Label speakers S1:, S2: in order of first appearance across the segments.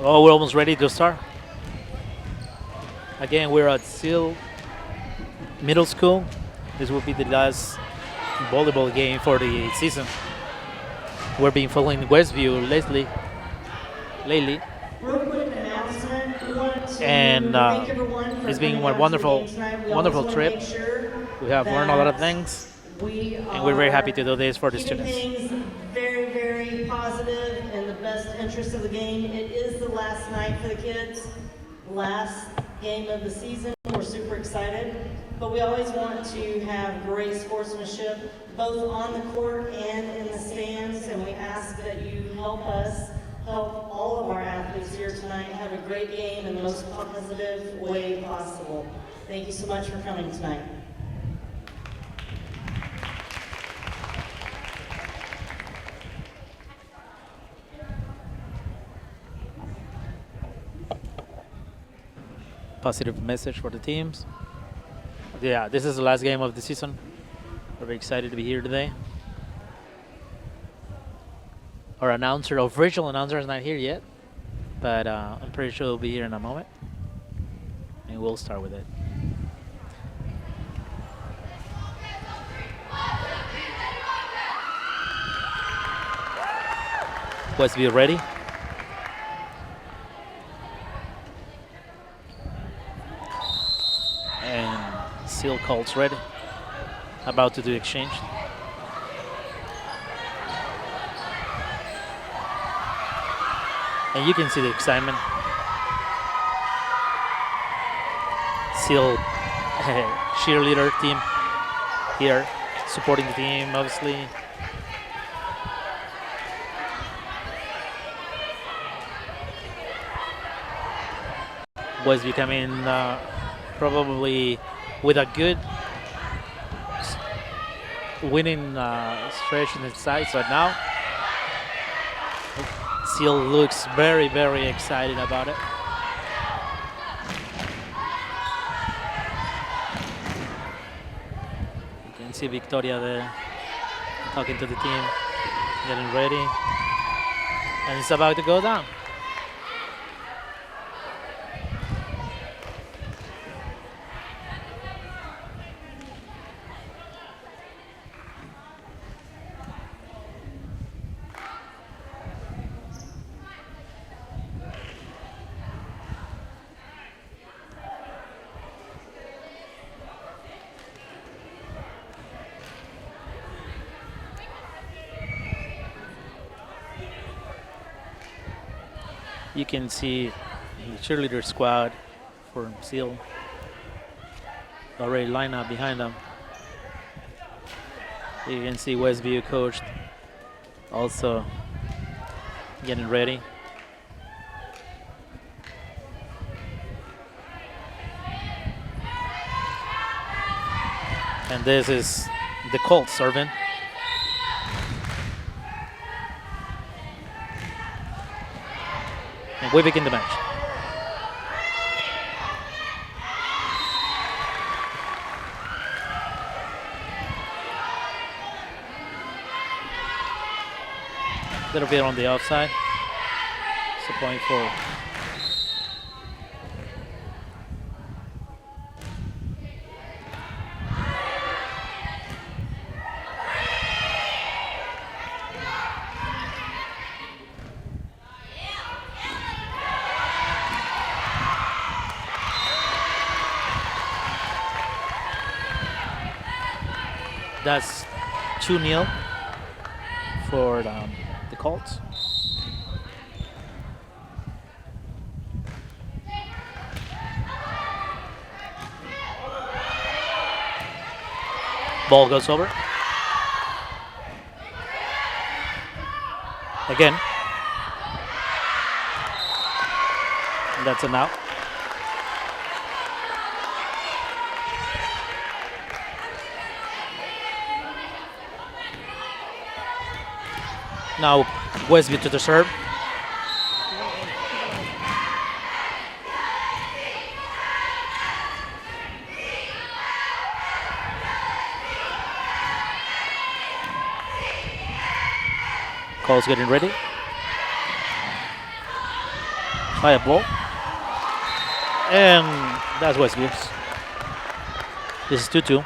S1: Oh, we're almost ready to start. Again, we're at Cele Middle School. This will be the last volleyball game for the season. We've been following Westview lately,
S2: Real quick announcement. We want to
S1: and
S2: thank everyone for
S1: it's been
S2: coming
S1: a
S2: out to the
S1: wonderful,
S2: game tonight. We always
S1: wonderful
S2: want to
S1: trip.
S2: make sure
S1: We have learned a lot of
S2: that
S1: things,
S2: we
S1: and we're very happy to do this for the
S2: keeping
S1: students.
S2: things very, very positive in the best interest of the game. It is the last night for the kids, last game of the season. We're super excited, but we always want to have great sportsmanship, both on the court and in the stands, and we ask that you help us help all of our athletes here tonight have a great game in the most positive way possible. Thank you so much for coming tonight.
S1: Positive message for the teams. Yeah, this is the last game of the season. We're very excited to be here today. Our official announcer is not here yet, but I'm pretty sure he'll be here in a moment. And we'll start with it. Westview ready? And Cele Colts ready. About to do exchange. And you can see the excitement. Cele cheerleader team here supporting the team, obviously. Was becoming probably with a good winning stretch in its sides right now. Cele looks very, very excited about it. You can see Victoria there talking to the team, getting ready, and it's about to go down. You can see the cheerleader squad for Cele already lined up behind them. You can see Westview coach also getting ready. And this is the Colts serving. And we begin the match. Little bit on the outside. It's a point for that's 2-0 for the Colts. Ball goes over. Again. And that's an out. Now Westview to the serve. Cole's getting ready. High ball. And that's Westview's. This is 2-2.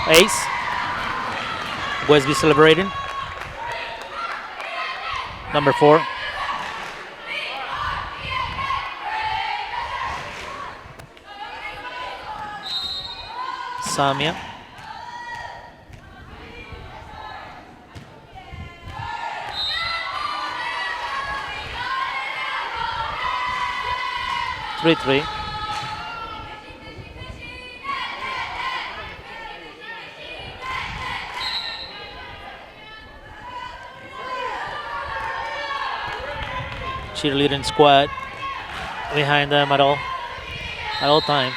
S1: Ace. Westview celebrating. Number 4. Samia. Three. Cheerleading squad behind them at all times.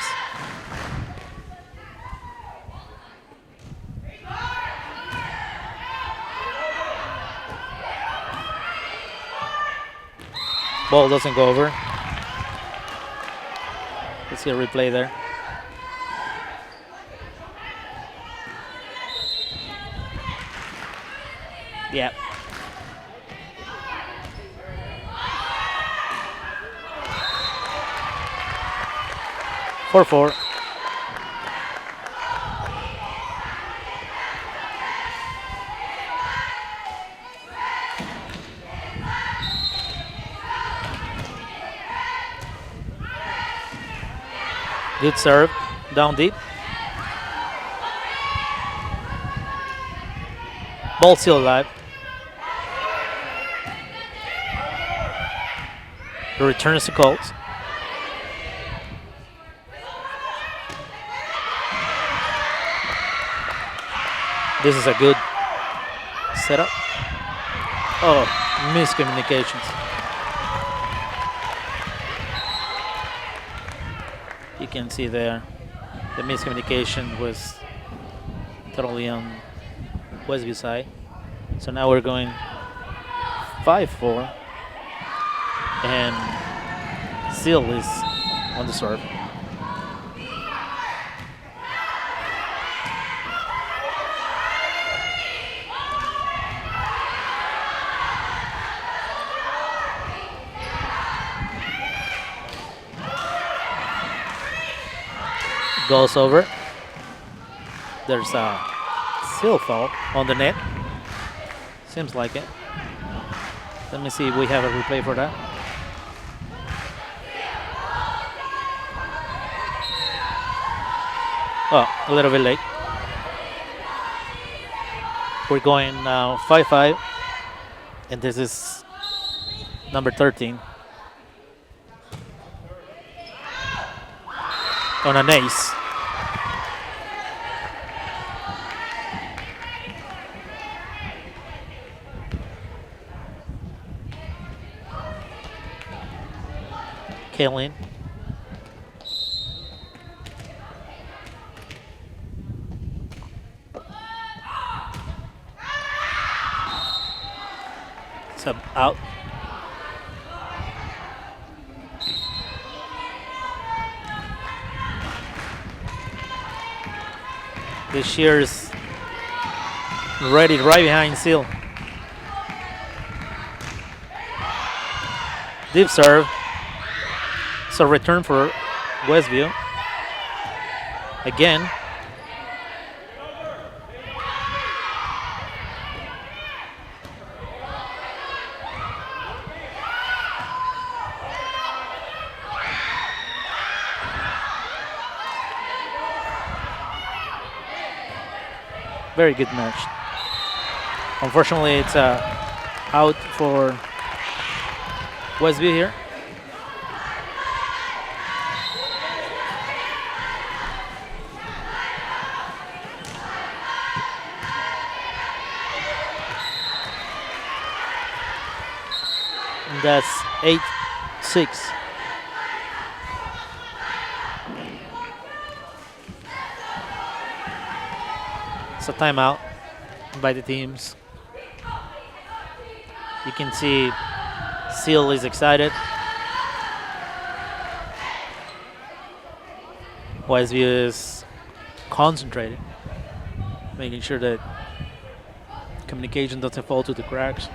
S1: Ball doesn't go over. Let's see a replay there. Yeah. Four. Good serve, down deep. Ball still alive. The return is to Colts. This is a good setup. Oh, miscommunications. You can see there the miscommunication was totally on Westview side. So now we're going 5-4, and Cele is on the serve. Goes over. There's a Cele foul on the net. Seems like it. Let me see if we have a replay for that. Oh, a little bit late. We're going now 5-5, and this is number 13. On an ace. Kaylin. Sub out. The Shears ready right behind Cele. Deep serve. So return for Westview. Again. Very good match. Unfortunately, it's out for Westview here. And that's 8-6. It's a timeout by the teams. You can see Cele is excited. Westview is concentrating, making sure that communication doesn't fall through the cracks.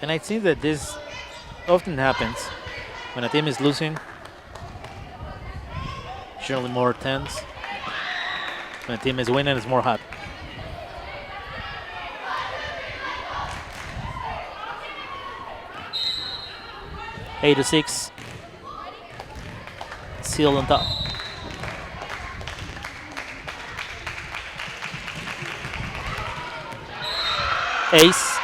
S1: And I think that this often happens when a team is losing. Generally more tense. When a team is winning, it's more hot. Eight to 6. Cele on top. Ace.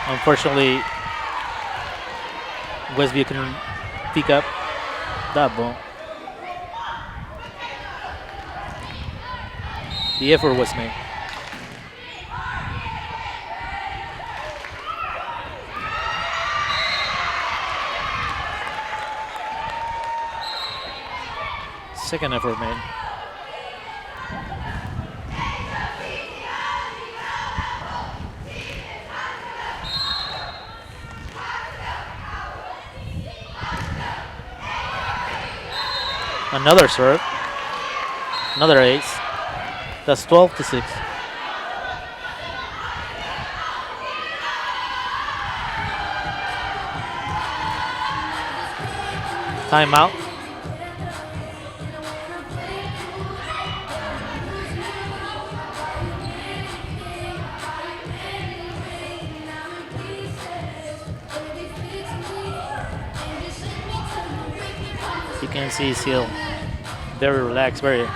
S1: Unfortunately, Westview couldn't pick up that ball. The effort was made. Second effort made. Another serve. Another ace. That's 12 to 6. Timeout. You can see Cele very relaxed, very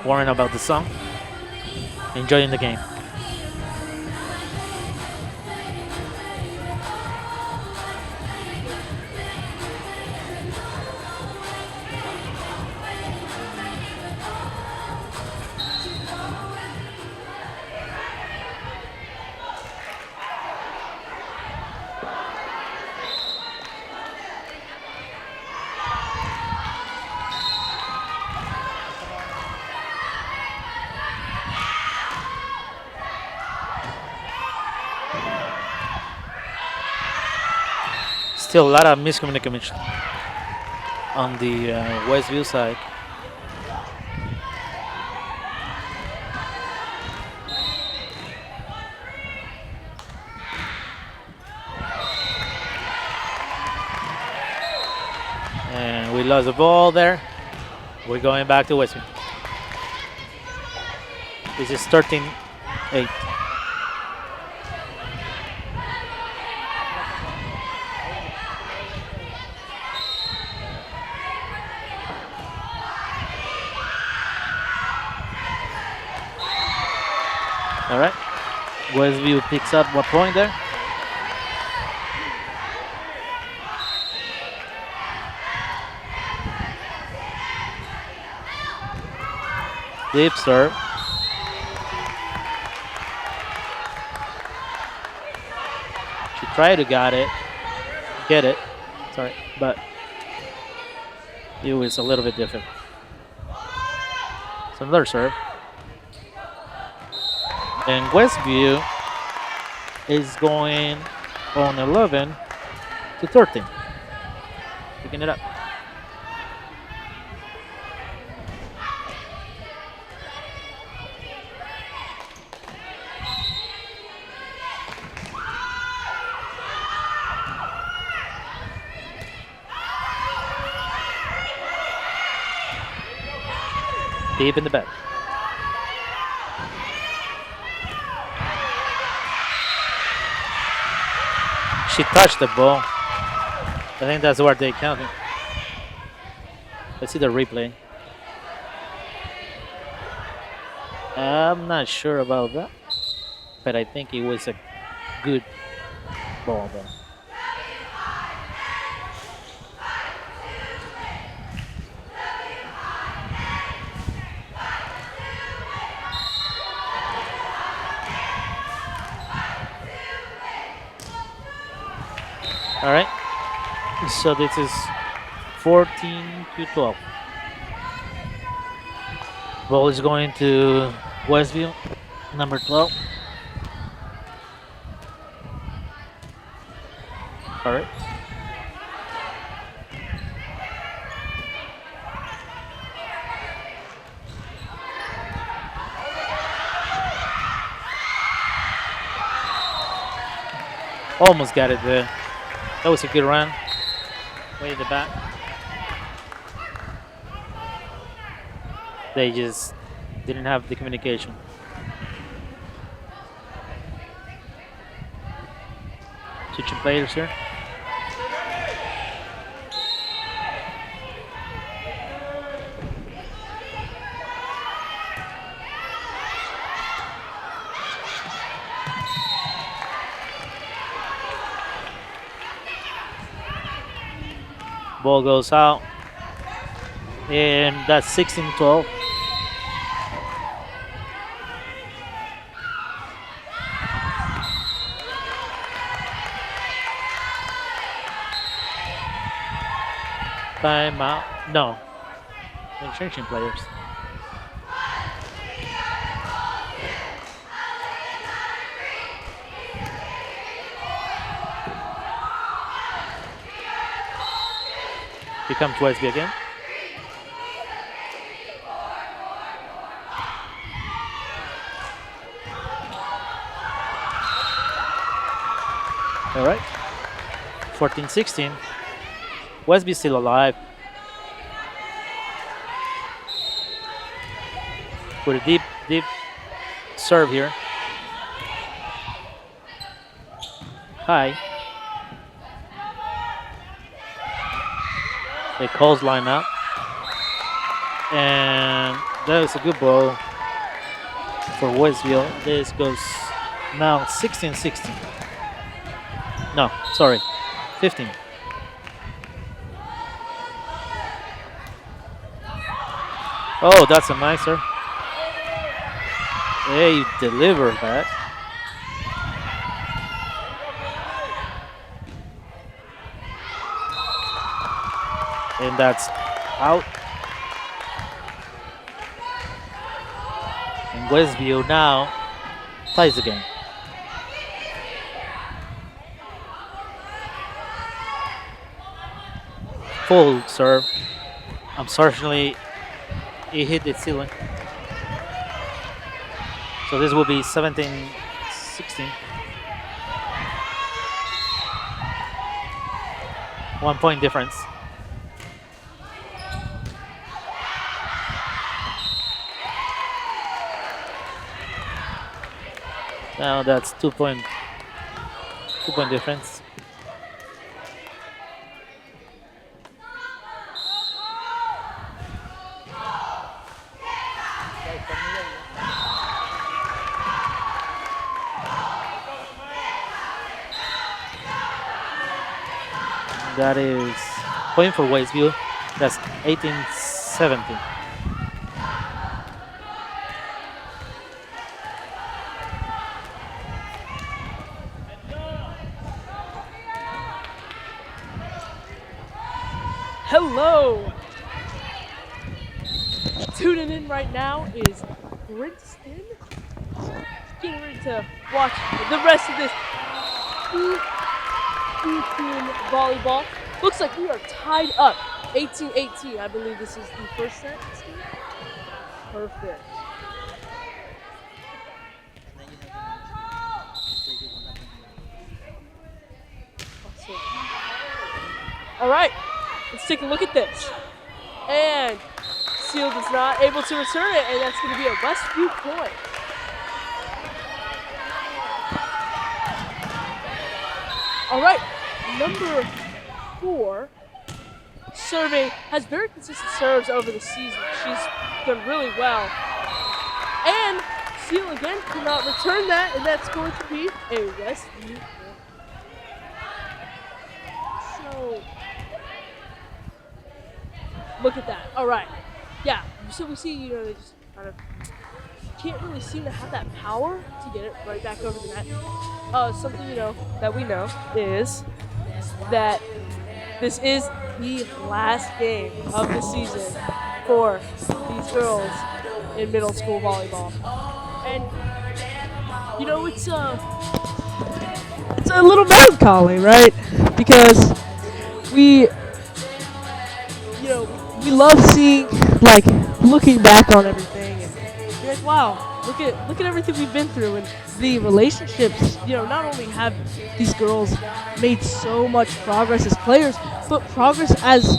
S1: worrying about the song, enjoying the game. Still a lot of miscommunication on the Westview side. And we lost the ball there. We're going back to Westview. This is 13-8. All right, Westview picks up 1 point there. Deep serve. She tried to get it, sorry, but it was a little bit different. So another serve. And Westview is going on 11 to 13. Picking it up. Deep in the back. She touched the ball. I think that's where they counted. Let's see the replay. I'm not sure about that, but I think it was a good ball there. All right. So this is 14-12. Ball is going to Westview, number 12. All right. Almost got it there. That was a good run. Way in the back. They just didn't have the communication. Switching players here. Ball goes out. And that's 16-12. Timeout. No. They're changing players. Here comes Westview again. All right. 14-16. Westview still alive. With a deep serve here. High. They calls line up. And that was a good ball for Westview. This goes now 16-16. No, sorry, 15. Oh, that's a nicer. They delivered that. And that's out. And Westview now ties the game. Full serve. Unfortunately, it hit the ceiling. So this will be 17-16. 1 point difference. Now that's 2 point difference. That is point for Westview. That's 18-17.
S3: Hello! Tuning in right now is Princeton. Getting ready to watch the rest of this team volleyball. Looks like we are tied up 18-18. I believe this is the first set. Perfect. All right, let's take a look at this. And Cele is not able to return it, and that's going to be a Westview point. All right, number 4, serving, has very consistent serves over the season. She's done really well. And Cele again cannot return that, and that's going to be a Westview point. So, look at that. All right. Yeah, so we see, you know, they just kind of can't really seem to have that power to get it right back over the net. Something, you know, that we know is that this is the last game of the season for these girls in middle school volleyball. And it's a little melancholy, right? Because we we love seeing, like, looking back on everything and be like, wow, look at everything we've been through, and the relationships. Not only have these girls made so much progress as players, but progress as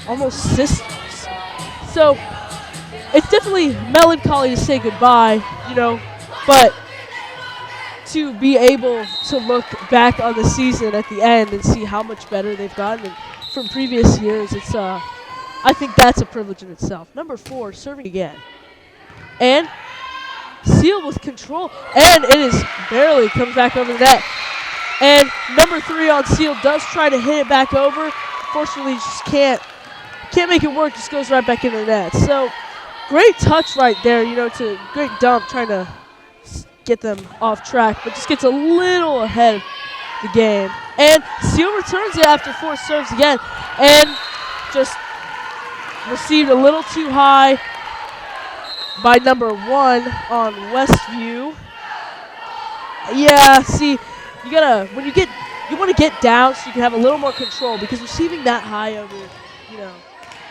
S3: almost sisters. So it's definitely melancholy to say goodbye, but to be able to look back on the season at the end and see how much better they've gotten from previous years, I think that's a privilege in itself. Number 4, serving again. And Cele with control. And it is barely comes back over the net. And number 3 on Cele does try to hit it back over. Fortunately, just can't make it work. Just goes right back into the net. So great touch right there, to great dump trying to get them off track, but just gets a little ahead of the game. And Cele returns it after 4 serves again. And just received a little too high by number 1 on Westview. Yeah, see, you want to get down so you can have a little more control, because receiving that high over,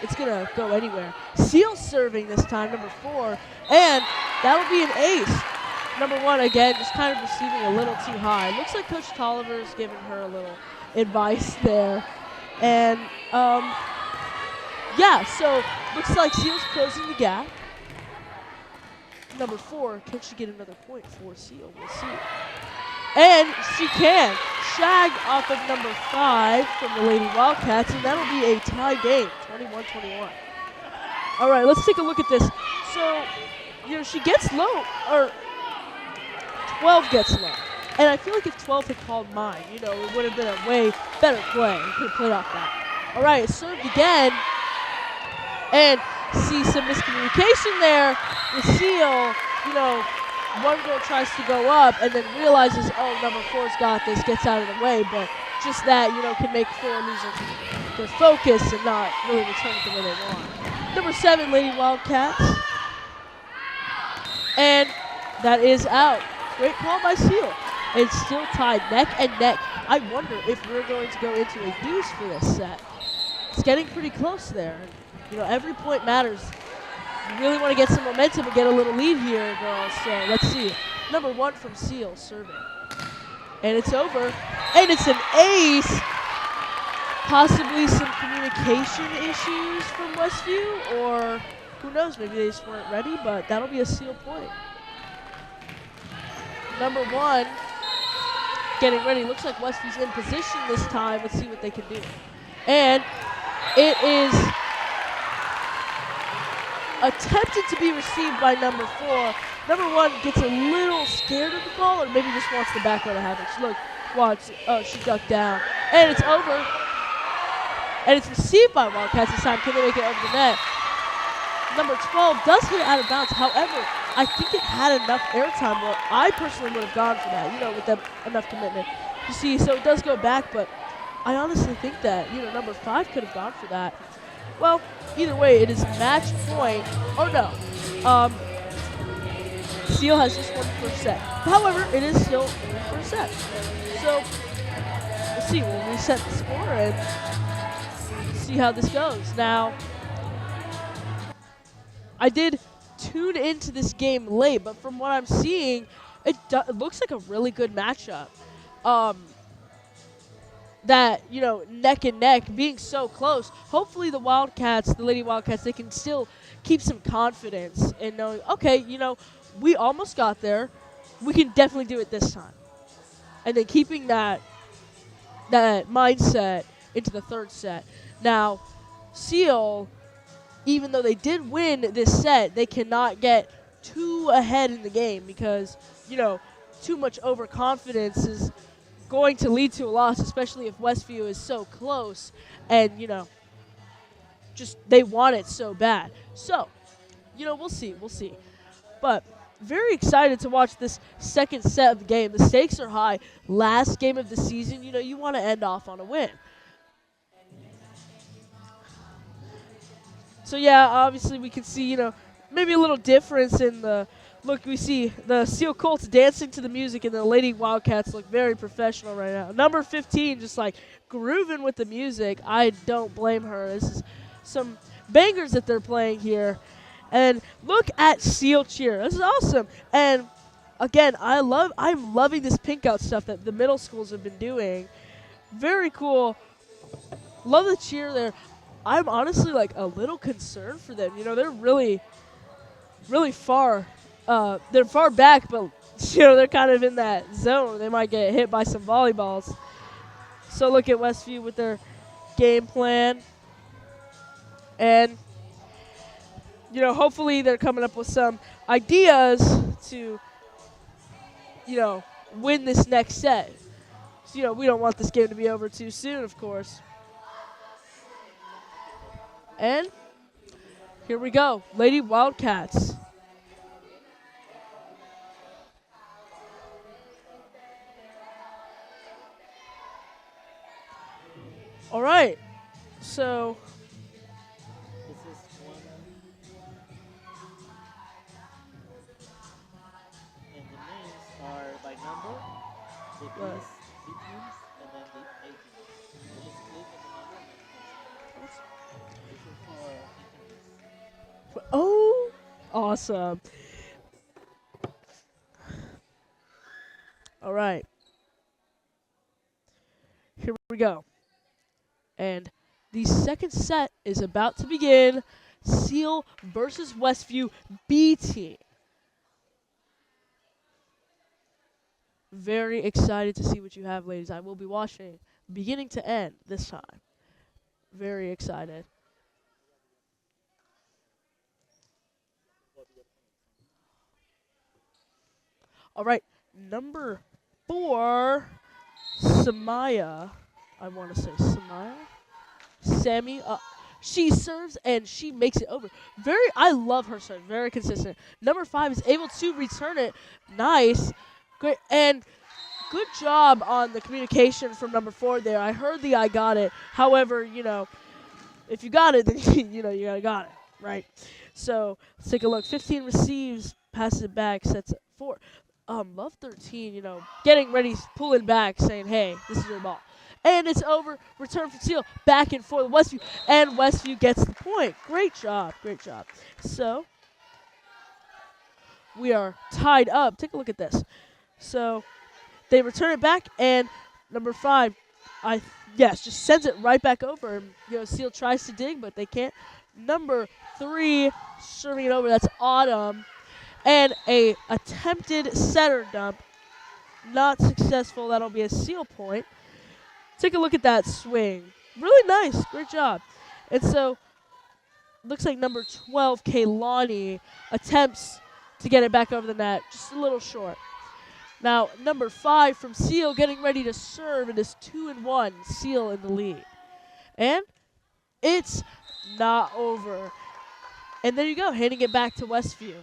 S3: it's gonna go anywhere. Cele serving this time, number 4, and that'll be an ace. Number 1 again, just kind of receiving a little too high. Looks like Coach Tolliver's giving her a little advice there, and yeah, so looks like Cele's closing the gap. Number 4, can she get another point for Cele? We'll see. And she can. Shag off of number 5 from the Lady Wildcats, and that'll be a tie game, 21-21. All right, let's take a look at this. So, she gets low, or 12 gets low. And I feel like if 12 had called mine, it would have been a way better play. We could have played off that. All right, served again. And see some miscommunication there with Cele. One girl tries to go up and then realizes, oh, number 4's got this, gets out of the way. But just that, can make 4 lose their focus and not really return it the way they want. Number 7, Lady Wildcats. And that is out. Great call by Cele. It's still tied neck and neck. I wonder if we're going to go into a deuce for this set. It's getting pretty close there. Every point matters. You really want to get some momentum and get a little lead here, girls. So let's see. Number 1 from Cele serving. And it's over. And it's an ace. Possibly some communication issues from Westview, or who knows, maybe they just weren't ready, but that'll be a Cele point. Number 1 getting ready. Looks like Westview's in position this time. Let's see what they can do. And it is attempted to be received by number 4. Number 1 gets a little scared of the ball, or maybe just wants the back row to have it. Look, watch. Oh, she ducked down. And it's over. And it's received by Wildcats this time. Can they make it over the net? Number 12 does hit it out of bounds. However, I think it had enough airtime where I personally would have gone for that, with enough commitment. You see, so it does go back, but I honestly think that, number 5 could have gone for that. Well, either way, it is match point. Oh, no. Cele has just won the first set. However, it is still the first set. So, we'll see. We'll reset the score and see how this goes. Now, I did tune into this game late, but from what I'm seeing, it looks like a really good matchup. That, neck and neck, being so close. Hopefully the Wildcats, the Lady Wildcats, they can still keep some confidence in knowing, okay, we almost got there. We can definitely do it this time. And then keeping that mindset into the third set. Now, Cele, even though they did win this set, they cannot get too ahead in the game because, too much overconfidence is going to lead to a loss, especially if Westview is so close and, just they want it so bad. So, we'll see. But very excited to watch this second set of the game. The stakes are high. Last game of the season, you know, you want to end off on a win. So yeah, obviously we can see, you know, maybe a little difference in the look. We see the Cele Colts dancing to the music, and the Lady Wildcats look very professional right now. Number 15 just like grooving with the music. I don't blame her. This is some bangers that they're playing here. And look at Cele cheer. This is awesome. And again, I'm loving this pink out stuff that the middle schools have been doing. Very cool. Love the cheer there. I'm honestly like a little concerned for them. You know, they're really far. They're far back, but you know, they're kind of in that zone. They might get hit by some volleyballs. So look at Westview with their game plan. And you know, hopefully they're coming up with some ideas to, you know, win this next set. So, you know, we don't want this game to be over too soon, of course. And here we go, Lady Wildcats. All right, so
S1: This is one. And the names are by number, the
S3: Right.
S1: B's, B teams, and then the A teams. You just click on the number and then this is for interviews.
S3: oh, awesome. All right, here we go. And the second set is about to begin. Cele versus Westview B team. Very excited to see what you have, ladies. I will be watching beginning to end this time. Very excited. All right, number 4, Samaya. I want to say Samaya. Sammy. She serves and she makes it over. I love her serve. Very consistent. Number 5 is able to return it. Nice. Great. And good job on the communication from number 4 there. I heard the I got it. However, you know, if you got it, then you know you got it, right? So let's take a look. 15 receives, passes it back, sets it 4. Love 13, you know, getting ready, pulling back, saying, hey, this is your ball. And it's over. Return from Cele. Back and forth. Westview. And Westview gets the point. Great job. Great job. So we are tied up. Take a look at this. So they return it back, and number 5, just sends it right back over. You know, Cele tries to dig, but they can't. Number 3 serving it over. That's Autumn. And a attempted setter dump. Not successful. That'll be a Cele point. Take a look at that swing. Really nice. Great job. And so, looks like number 12, Kaylani, attempts to get it back over the net. Just a little short. Now, number 5 from Cele getting ready to serve. It is 2-1. Cele in the lead. And it's not over. And there you go, handing it back to Westview.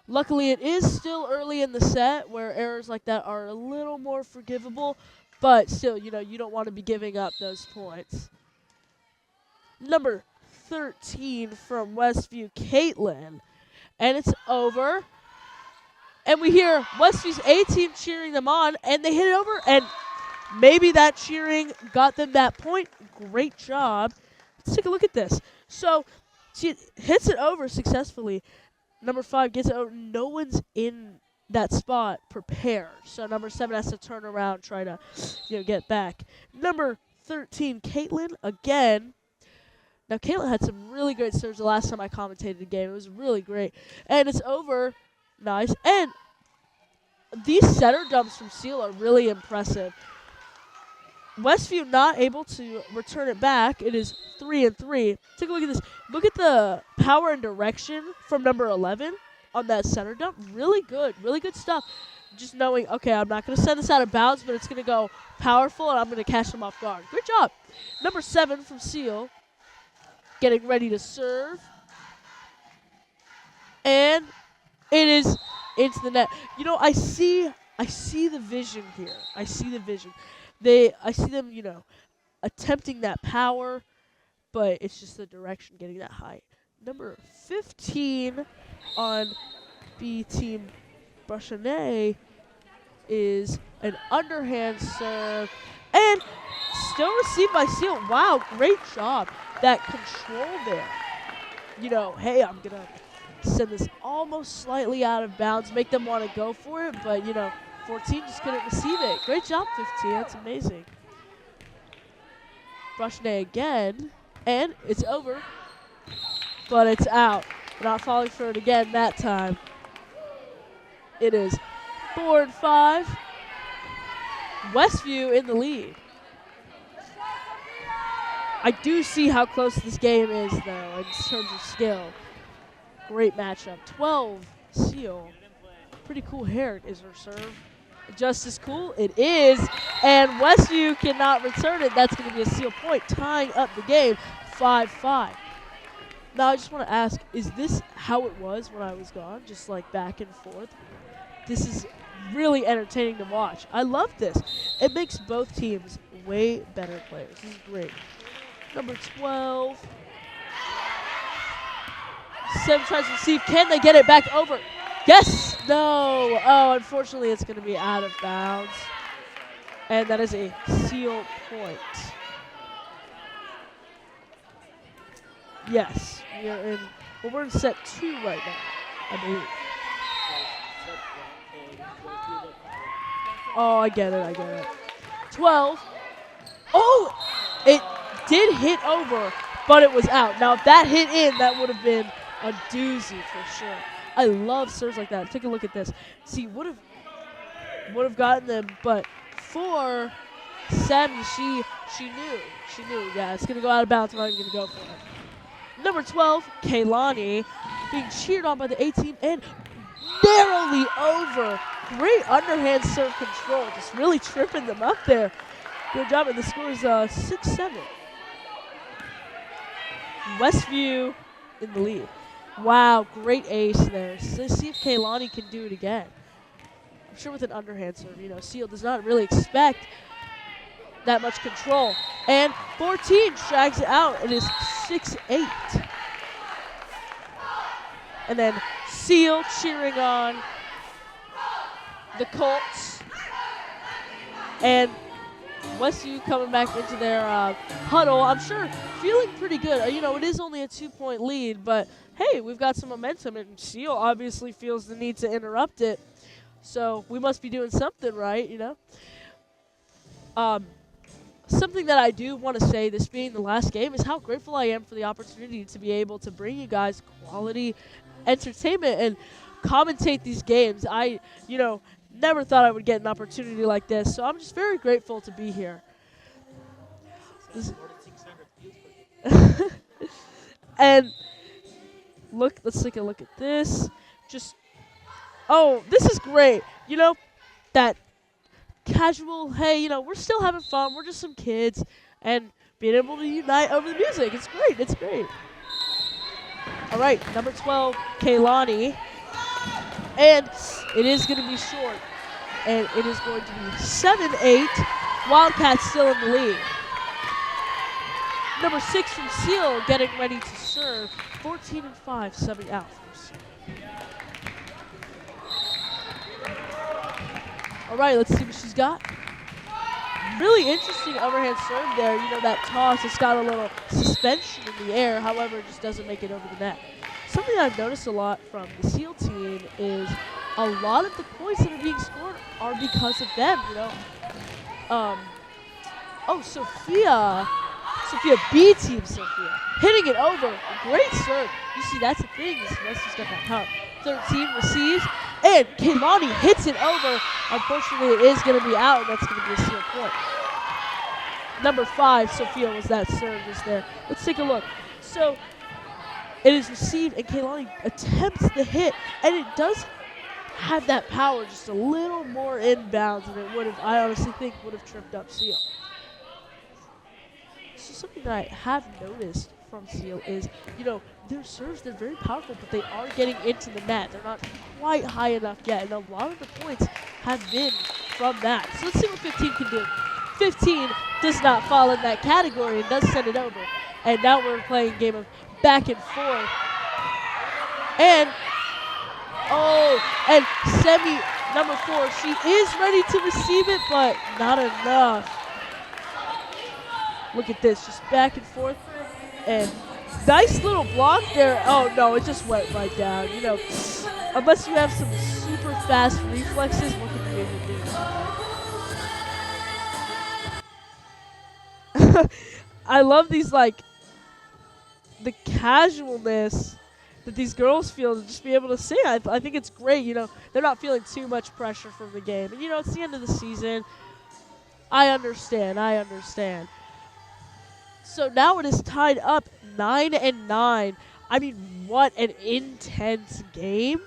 S3: Luckily, it is still early in the set where errors like that are a little more forgivable. But still, you know, you don't want to be giving up those points. Number 13 from Westview, Caitlin. And it's over. And we hear Westview's A team cheering them on, and they hit it over, and maybe that cheering got them that point. Great job. Let's take a look at this. So she hits it over successfully. Number 5 gets it over. No one's in that spot prepared. So number 7 has to turn around, try to get back. Number 13, Caitlin, again. Now, Caitlin had some really great serves the last time I commentated the game. It was really great. And it's over. Nice. And these setter dumps from Cele are really impressive. Westview not able to return it back. It is 3-3. Take a look at this. Look at the power and direction from number 11 on that center dump. Really good. Really good stuff. Just knowing, okay, I'm not going to send this out of bounds, but it's going to go powerful, and I'm going to catch them off guard. Good job. Number 7 from Cele getting ready to serve. And It is into the net. You know, I see the vision here. I see the vision. I see them, you know, attempting that power, but it's just the direction getting that height. Number 15 on B team Brushonnet is an underhand serve and still received by Cele. Wow, great job. That control there. You know, hey, I'm going to send this almost slightly out of bounds, make them want to go for it, but, you know, 14 just couldn't receive it. Great job, 15. That's amazing. Brushonnet again, and it's over, but it's out. Not falling for it again that time. It is 4-5. Westview in the lead. I do see how close this game is, though, in terms of skill. Great matchup. 12, Cele. Pretty cool hair is her serve. Just as cool, it is. And Westview cannot return it. That's going to be a Cele point, tying up the game 5-5. Now, I just want to ask, is this how it was when I was gone? Just like back and forth? This is really entertaining to watch. I love this. It makes both teams way better players. This is great. Number 12. 7 tries to receive. Can they get it back over? Yes! No! Oh, unfortunately, it's going to be out of bounds. And that is a Cele point. Yes, we are in. Well, we're in set 2 right now, I believe. Oh, I get it. 12. Oh! It did hit over, but it was out. Now, if that hit in, that would have been a doozy for sure. I love serves like that. Take a look at this. See, would have gotten them, but for Sammy, she knew. Yeah, it's gonna go out of bounds. I'm not even gonna go for it. Number 12, Kaylani, being cheered on by the 18 and narrowly over. Great underhand serve control, just really tripping them up there. Good job, and the score is 6-7. Westview in the lead. Wow, great ace there. Let's see if Kaylani can do it again. I'm sure with an underhand serve, you know, Cele does not really expect that much control. And 14 drags it out. It is 6-8. And then Cele cheering on the Colts. And Westview coming back into their huddle. I'm sure feeling pretty good. You know, it is only a 2-point lead, but hey, we've got some momentum, and Cele obviously feels the need to interrupt it. So we must be doing something right, you know. Something that I do want to say, this being the last game, is how grateful I am for the opportunity to be able to bring you guys quality entertainment and commentate these games. I, you know, never thought I would get an opportunity like this, so I'm just very grateful to be here. And let's take a look at this. This is great. You know, that casual, hey, you know, we're still having fun. We're just some kids, and being able to unite over the music. It's great. It's great. All right, number 12, Kaylani. And it is going to be short. And it is going to be 7-8. Wildcats still in the lead. Number 6 from Cele getting ready to serve. 14-5, subbing out from Cele. All right, let's see what she's got. Really interesting overhand serve there. You know, that toss, it's got a little suspension in the air. However, it just doesn't make it over the net. Something I've noticed a lot from the Cele team is a lot of the points that are being scored are because of them, you know. Sophia, B team Sophia, hitting it over. Great serve. You see, that's the thing. Wesley's got that power. 13 receives, and Kaylani hits it over. Unfortunately, it is going to be out, and that's going to be a Cele point. Number 5, Sophia, was that serve just there. Let's take a look. So it is received, and Kaylani attempts the hit, and it does have that power just a little more inbounds than it would have, I honestly think, would have tripped up Cele. This is something that I have noticed from Cele is, their serves, they're very powerful, but they are getting into the net. They're not quite high enough yet, and a lot of the points have been from that. So let's see what 15 can do. 15 does not fall in that category and does send it over. And now we're playing a game of back and forth. And, and Semi, number 4, she is ready to receive it, but not enough. Look at this, just back and forth. And nice little block there. Oh, no, it just went right down. Unless you have some super fast reflexes, what can you even do? I love these, the casualness that these girls feel to just be able to sing. I think it's great. They're not feeling too much pressure from the game. And, it's the end of the season. I understand. So now it is tied up 9-9. I mean, what an intense game.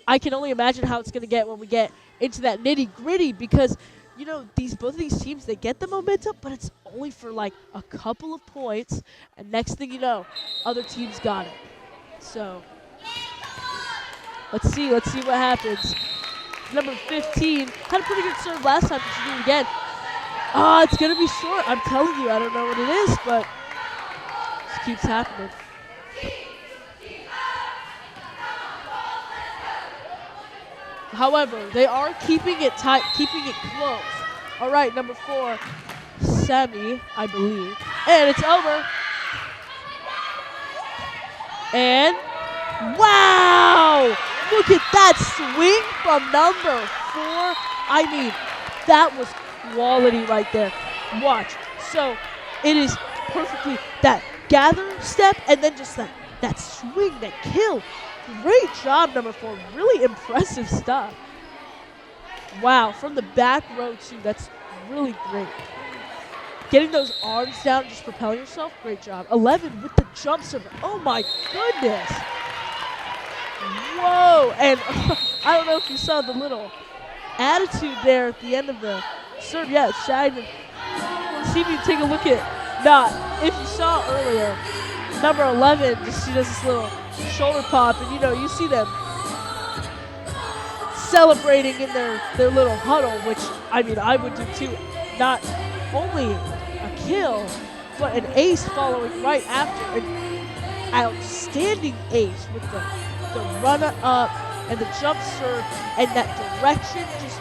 S3: I can only imagine how it's going to get when we get into that nitty-gritty because, both of these teams, they get the momentum, but it's only for a couple of points. And next thing you know, other teams got it. So let's see what happens. Number 15 had a pretty good serve last time, but she did it again. It's going to be short. I'm telling you, I don't know what it is, but it just keeps happening. However, they are keeping it tight, keeping it close. All right, number 4, Semi, I believe. And it's over. And, wow! Look at that swing from number 4. I mean, that was quality right there. Watch. So, it is perfectly that gather step and then just that swing, that kill. Great job, number 4. Really impressive stuff. Wow, from the back row, too. That's really great. Getting those arms down, just propelling yourself, great job. 11 with the jump serve. Oh, my goodness. Whoa. And I don't know if you saw the little attitude there at the end of the serve. Yeah, it's shining. See if you take a look at, if you saw earlier, number 11, she does this little shoulder pop, and you see them celebrating in their little huddle, which I mean I would do too. Not only a kill, but an ace following right after. An outstanding ace with the runner up and the jump serve and that direction. Just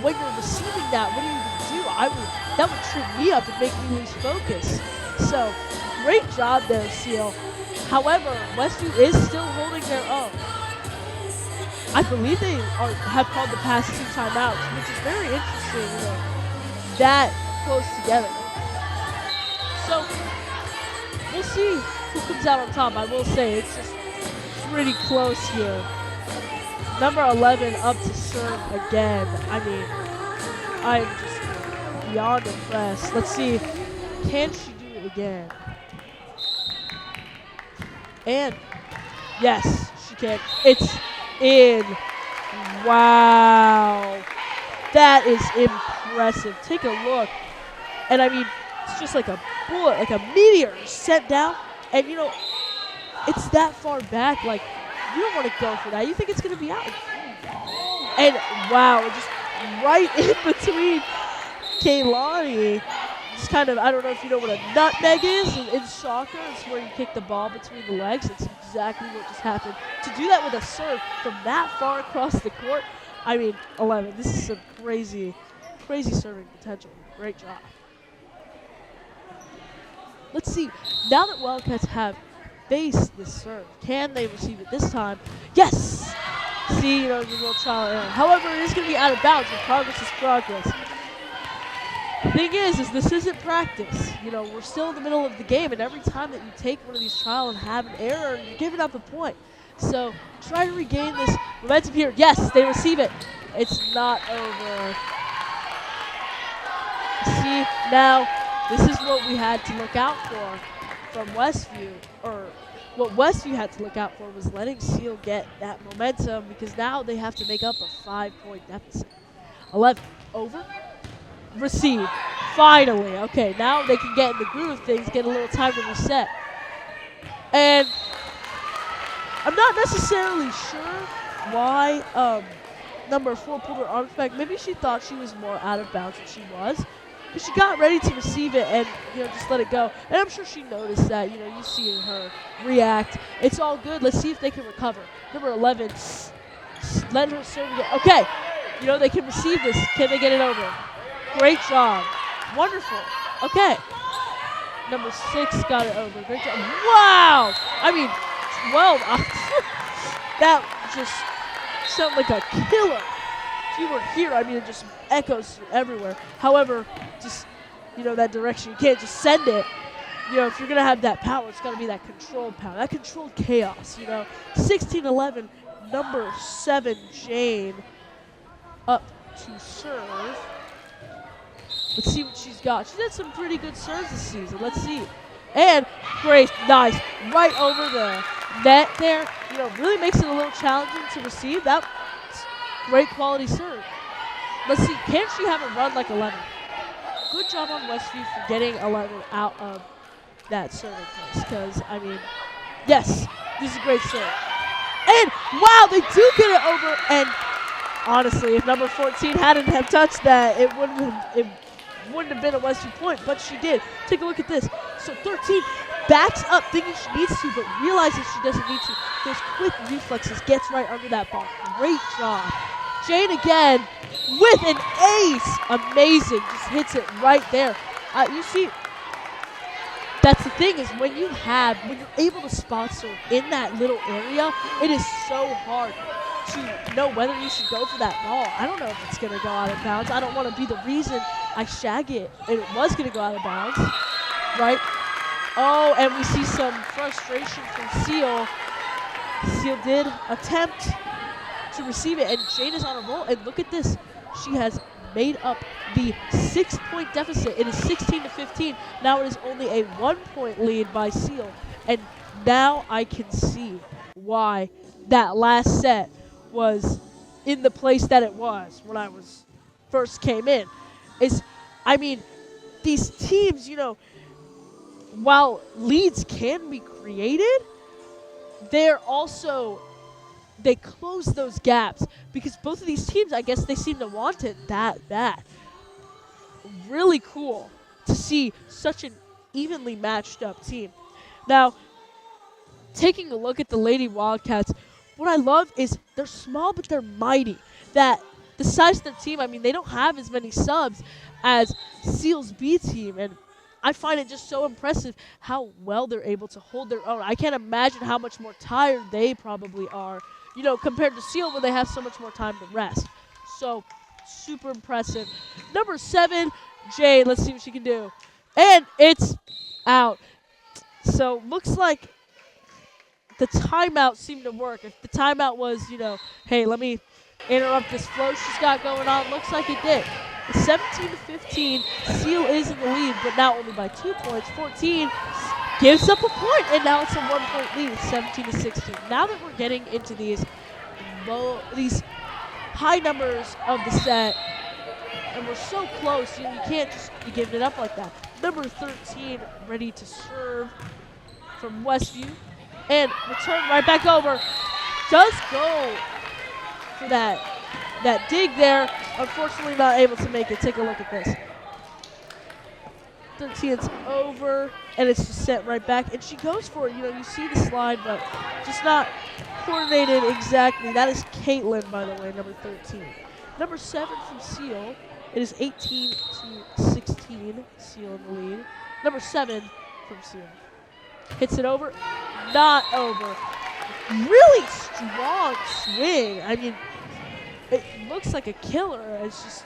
S3: when you're receiving that, what do you even do? That would trip me up and make me lose focus. So great job there, Cele. However, Westview is still holding their own. I believe they have called the past 2 timeouts, which is very interesting, that close together. So, we'll see who comes out on top. I will say, it's just pretty close here. Number 11 up to serve again. I mean, I'm just beyond impressed. Let's see, can she do it again? And yes, she can. It's in. Wow. That is impressive. Take a look. And I mean, it's just like a bullet, like a meteor sent down. And it's that far back. Like, you don't want to go for that. You think it's going to be out. And wow, just right in between Kaylani. Just kind of, I don't know if you know what a nutmeg is. In soccer, it's where you kick the ball between the legs. It's exactly what just happened. To do that with a serve from that far across the court, I mean, 11. This is some crazy, crazy serving potential. Great job. Let's see. Now that Wildcats have faced this serve, can they receive it this time? Yes! See, the little trial and error. However, it is going to be out of bounds, and progress is progress. The thing is this isn't practice. We're still in the middle of the game, and every time that you take one of these trials and have an error, you're giving up a point. So try to regain this momentum here. Yes, they receive it. It's not over. See, now this is what we had to look out for from Westview, or what Westview had to look out for was letting Cele get that momentum, because now they have to make up a 5-point deficit. 11, over. Receive. Finally. Okay, now they can get in the groove of things, get a little time to reset. And I'm not necessarily sure why number 4 pulled her arms back. Maybe she thought she was more out of bounds than she was. But she got ready to receive it and, just let it go. And I'm sure she noticed that, you see her react. It's all good. Let's see if they can recover. Number 11, let her serve again. Okay, they can receive this. Can they get it over? Great job. Wonderful. Okay. Number 6 got it over. Great job. Wow! I mean, 12. That just sounded like a killer. If you were here, it just echoes through everywhere. However, just, that direction, you can't just send it. If you're going to have that power, it's got to be that controlled power, that controlled chaos, 16-11, number 7, Jane, up to serve. Let's see what she's got. She's had some pretty good serves this season. Let's see. And Grace, nice. Right over the net there. Really makes it a little challenging to receive. That's great quality serve. Let's see. Can she have a run like 11? Good job on Westview for getting 11 out of that serving place. Because, yes, this is a great serve. And, wow, they do get it over. And, honestly, if number 14 hadn't have touched that, it wouldn't have been a Westview point, but she did. Take a look at this. So 13 backs up thinking she needs to, but realizes she doesn't need to. Those quick reflexes, gets right under that ball. Great job. Jane again with an ace. Amazing. Just hits it right there. You see, that's the thing is when you're able to spot serve in that little area, it is so hard to know whether you should go for that ball. I don't know if it's going to go out of bounds. I don't want to be the reason I shag it. And it was going to go out of bounds, right? Oh, and we see some frustration from Cele. Cele did attempt to receive it, and Jane is on a roll. And look at this. She has made up the 6-point deficit. It is 16-15. Now it is only a 1-point lead by Cele. And now I can see why that last set was in the place that it was when I first came in. These teams, while leads can be created, they close those gaps because both of these teams, I guess they seem to want it that bad. Really cool to see such an evenly matched up team. Now, taking a look at the Lady Wildcats, what I love is they're small, but they're mighty. That the size of their team, they don't have as many subs as Cele's B team, and I find it just so impressive how well they're able to hold their own. I can't imagine how much more tired they probably are, compared to Cele when they have so much more time to rest. So, super impressive. Number 7, Jade. Let's see what she can do. And it's out. So, looks like the timeout seemed to work. If the timeout was, hey, let me interrupt this flow she's got going on, looks like it did. 17-15, Cele is in the lead, but now only by 2 points. 14 gives up a point, and now it's a 1-point lead, 17-16. Now that we're getting into these high numbers of the set, and we're so close, you can't just be giving it up like that. Number 13 ready to serve from Westview, and return right back over. Does go for that dig there. Unfortunately not able to make it. Take a look at this. 13's over, and it's just sent right back. And she goes for it. You see the slide, but just not coordinated exactly. That is Caitlin, by the way, number 13. Number 7 from Cele. It is 18-16. Cele in the lead. Number 7 from Cele. Hits it over. Not over. Really strong swing. It looks like a killer. It's just,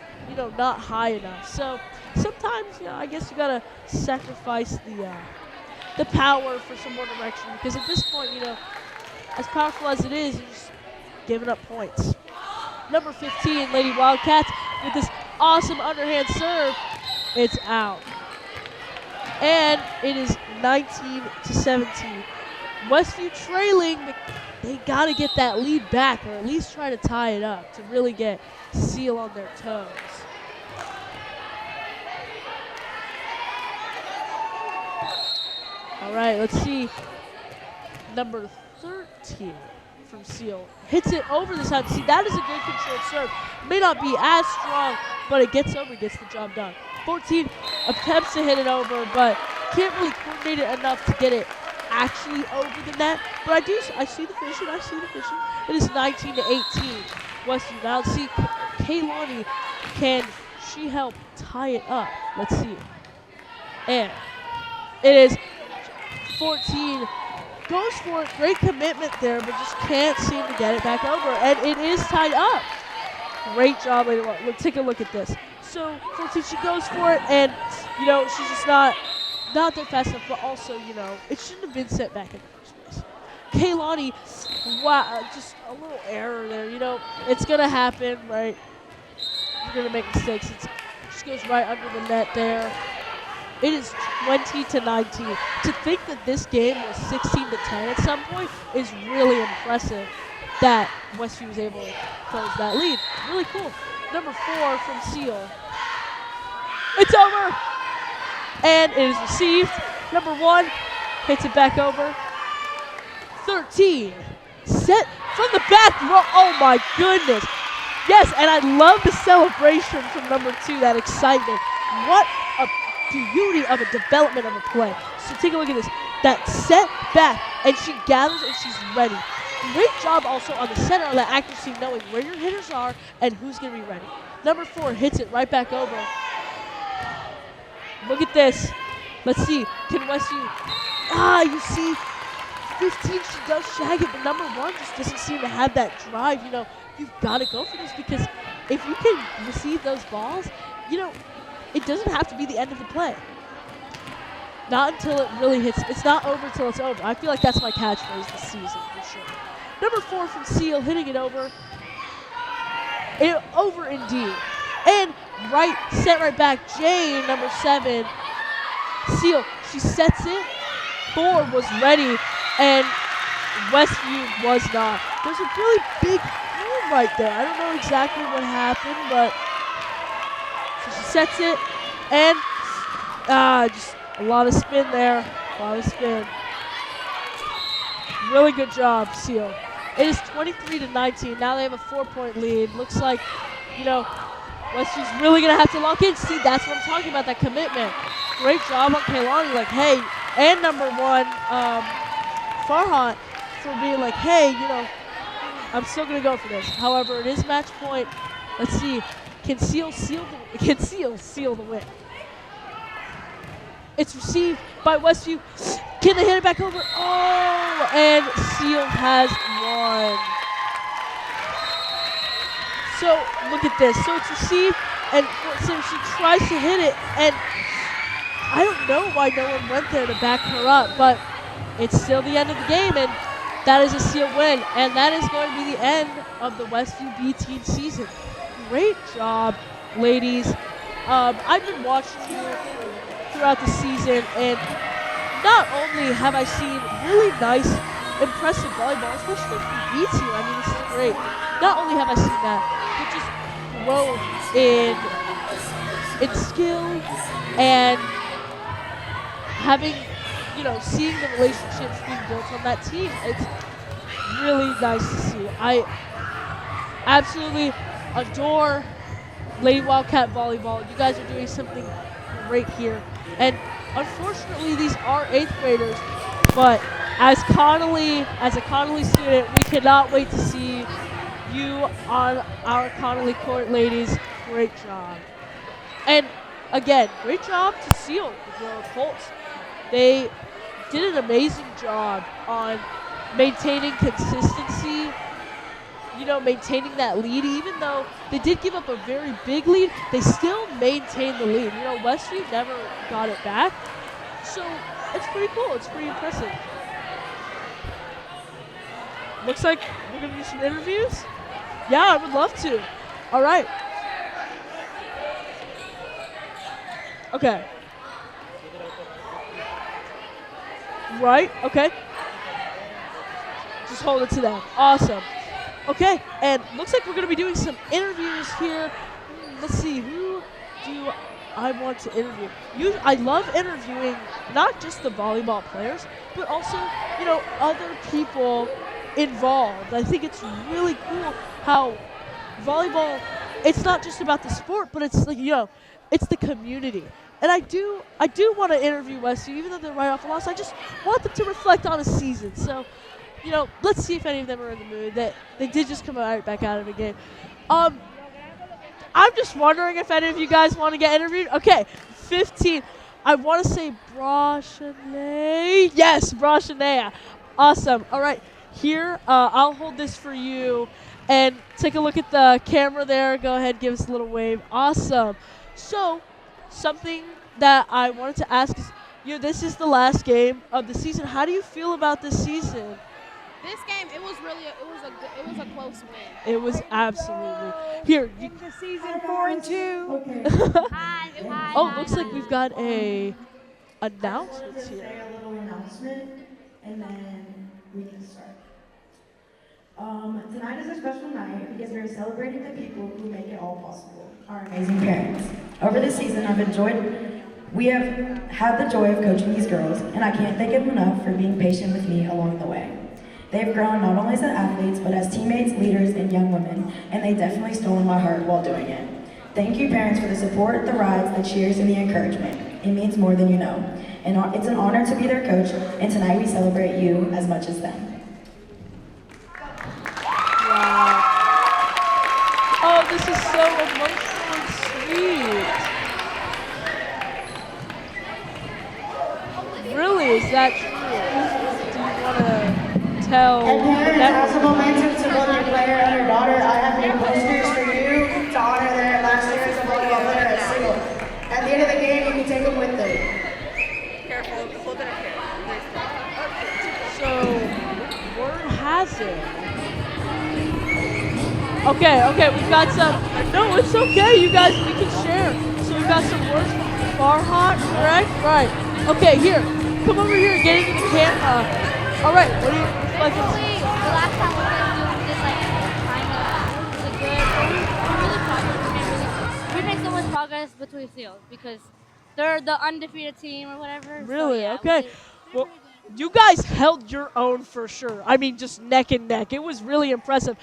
S3: not high enough. So sometimes, I guess you gotta sacrifice the power for some more direction, because at this point, as powerful as it is, you're just giving up points. Number 15, Lady Wildcats, with this awesome underhand serve. It's out. And it is 19-17. Westview trailing, but they got to get that lead back, or at least try to tie it up to really get Cele on their toes. All right, let's see. Number 13 from Cele hits it over this time. See, that is a good controlled serve. May not be as strong, but it gets over, gets the job done. 14 attempts to hit it over, but can't really coordinate it enough to get it actually over the net. But I see the fishing, It is 19 to 18. Westview. Now let's see, Kaylani, can she help tie it up? Let's see. And it is 14. Goes for it, great commitment there, but just can't seem to get it back over. And it is tied up. Great job later on. Let's take a look at this. So 14, she goes for it, and she's just not there fast enough, but also, it shouldn't have been set back in the first place. Kaylani, wow, just a little error there. It's gonna happen, right? You're gonna make mistakes. It just goes right under the net there. It is 20 to 19. To think that this game was 16 to 10 at some point is really impressive. That Westview was able to close that lead. Really cool. Number 4 from Cele. It's over, and it is received. Number 1 hits it back over. 13 set from the back row. Oh my goodness. Yes, and I love the celebration from number 2, that excitement. What a beauty of a development of a play. So take a look at this. That set back, and she gathers and she's ready. Great job also on the center on that accuracy, knowing where your hitters are and who's going to be ready. Number 4 hits it right back over. Look at this. Let's see. Can Westview? You see, 15, she does shag it, but number 1 just doesn't seem to have that drive. You've got to go for this, because if you can receive those balls, it doesn't have to be the end of the play. Not until it really hits. It's not over until it's over. I feel like that's my catchphrase this season, for sure. Number 4 from Cele, hitting it over. Over indeed. And set right back. Jane, number 7. Cele, she sets it. 4 was ready, and Westview was not. There's a really big room right there. I don't know exactly what happened, but so she sets it, and just a lot of spin there. A lot of spin. Really good job, Cele. It is 23 to 19. Now they have a 4-point lead. Looks like, Westview's really going to have to lock in. See, that's what I'm talking about, that commitment. Great job on Kaylani. Like, hey, and number 1, Farhan, for being like, hey, I'm still going to go for this. However, it is match point. Let's see. Can Cele seal the win? It's received by Westview. Can they hit it back over? Oh, and Cele has won. So look at this. So it's received, and she tries to hit it, and I don't know why no one went there to back her up, but it's still the end of the game, and that is a Cele win, and that is going to be the end of the Westview B team season. Great job, ladies. I've been watching you throughout the season, and not only have I seen really nice, impressive volleyball, especially from B team. I mean, this is great. Not only have I seen that, but just growth in skill and having, seeing the relationships being built on that team. It's really nice to see. I absolutely adore Lady Wildcat Volleyball. You guys are doing something great here. And unfortunately, these are 8th graders, but as a Connolly student, we cannot wait to see you on our Connolly court, ladies. Great job. And again, great job to Cele, the Colts. They did an amazing job on maintaining consistency, maintaining that lead. Even though they did give up a very big lead, they still maintained the lead. Westview never got it back. So it's pretty cool. It's pretty impressive. Looks like we're going to do some interviews. Yeah, I would love to. All right. Okay. Right, okay. Just hold it to them. Awesome. Okay, and looks like we're going to be doing some interviews here. Let's see, who do I want to interview. I love interviewing not just the volleyball players, but also, other people involved. I think it's really cool how volleyball, it's not just about the sport, but it's like, it's the community. And I do want to interview Westview, even though they're right off a loss. I just want them to reflect on a season. So, let's see if any of them are in the mood. They did just come right back out of the game. I'm just wondering if any of you guys want to get interviewed. Okay, 15. I want to say Brachane. Yes, Brachane. Awesome. All right, here, I'll hold this for you. And take a look at the camera there. Go ahead, give us a little wave. Awesome. So, something that I wanted to ask is, this is the last game of the season. How do you feel about this season?
S4: This game, it was a close win.
S3: It was absolutely. Here.
S5: The season 4 and 2.
S4: Hi.
S3: Oh, looks like we've got a announcements
S2: Say
S3: here.
S2: a little announcement, and then we can start. Tonight is a special night because we are celebrating the people who make it all possible, our amazing parents. Over the season, we have had the joy of coaching these girls, and I can't thank them enough for being patient with me along the way. They've grown not only as athletes, but as teammates, leaders, and young women, and they definitely stole my heart while doing it. Thank you, parents, for the support, the rides, the cheers, and the encouragement. It means more than you know. And it's an honor to be their coach, and tonight we celebrate you as much as them.
S3: Wow. Oh, this is so emotional and sweet. Really, is that true? Do you want to tell?
S2: And parents, as a momentum to both your player and your daughter, I have new posters for you to honor their last year as a volleyball player at Cele. At the end of the game, you can take them with them.
S4: Careful, hold it up here.
S3: So, word has it. Okay, we've got some. No, it's okay, you guys, we can share. So we've got some words from Farhat, correct? Right. Okay, here. Come over here and get into the camera. All right, what do you like?
S6: Actually, the last time we did kind of really good. We're really progress. We made so much progress between Cele because they're the undefeated team or whatever.
S3: Really?
S6: So, yeah,
S3: Okay. Well, you guys held your own for sure. I mean, just neck and neck. It was really impressive.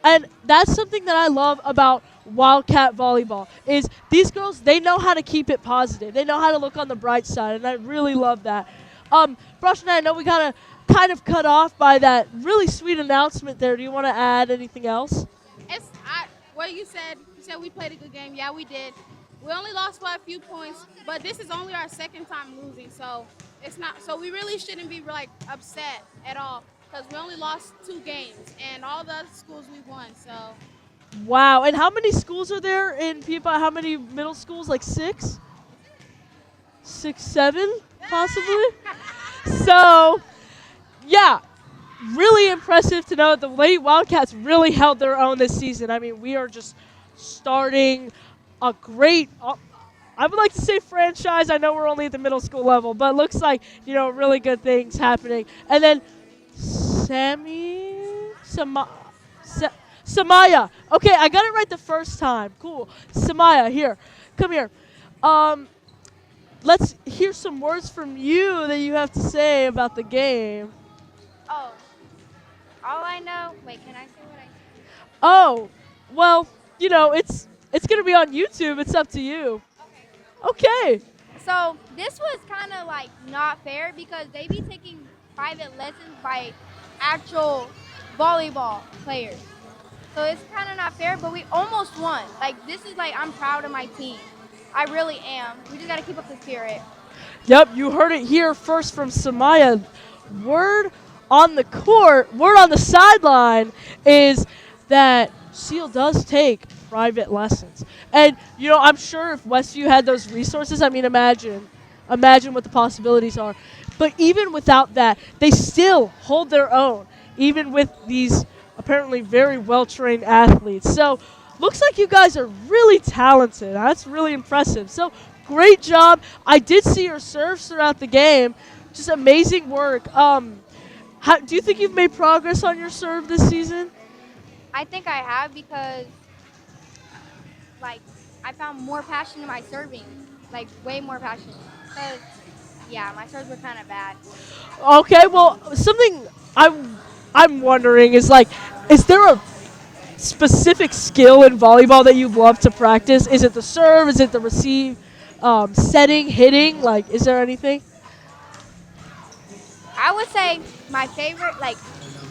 S3: And that's something that I love about Wildcat volleyball is these girls, they know how to keep it positive. They know how to look on the bright side, and I really love that. Brushan, I know we got to kind of cut off by that really sweet announcement there. Do you want to add anything else?
S4: What you said we played a good game. Yeah, we did. We only lost by a few points, but this is only our second time losing, so it's not. So we really shouldn't be upset at all because we only lost 2 games, and all the other schools we won. So.
S3: Wow. And how many schools are there in PFI? How many middle schools? Like 6? 6, 7, possibly? So, yeah. Really impressive to know that the Lady Wildcats really held their own this season. I mean, we are just starting a great, I would like to say franchise. I know we're only at the middle school level, but it looks like, really good things happening. And then Samaya. Okay, I got it right the first time. Cool. Samaya, here. Come here. Let's hear some words from you that you have to say about the game.
S6: Oh, all I know. Wait, can I say what I?
S3: Oh, well, it's gonna be on YouTube. It's up to you. Okay.
S6: So this was kind of not fair because they be taking private lessons by actual volleyball players. So it's kind of not fair, but we almost won. This is I'm proud of my team. I really am. We just got to keep up the spirit.
S3: Yep, you heard it here first from Samaya. Word on the court, word on the sideline is that Cele does take private lessons. And, I'm sure if Westview had those resources, imagine what the possibilities are. But even without that, they still hold their own, even with these apparently very well-trained athletes. So, looks like you guys are really talented. That's really impressive. So, great job. I did see your serves throughout the game. Just amazing work. Do you think you've made progress on your serve this season?
S6: I think I have because I found more passion in my serving. like way more passionate. Cause yeah, my serves were kind of bad.
S3: Okay, well, something I'm wondering is like, is there a specific skill in volleyball that you love to practice? Is it the serve? Is it the receive, setting, hitting? Like, is there anything?
S6: I would say my favorite like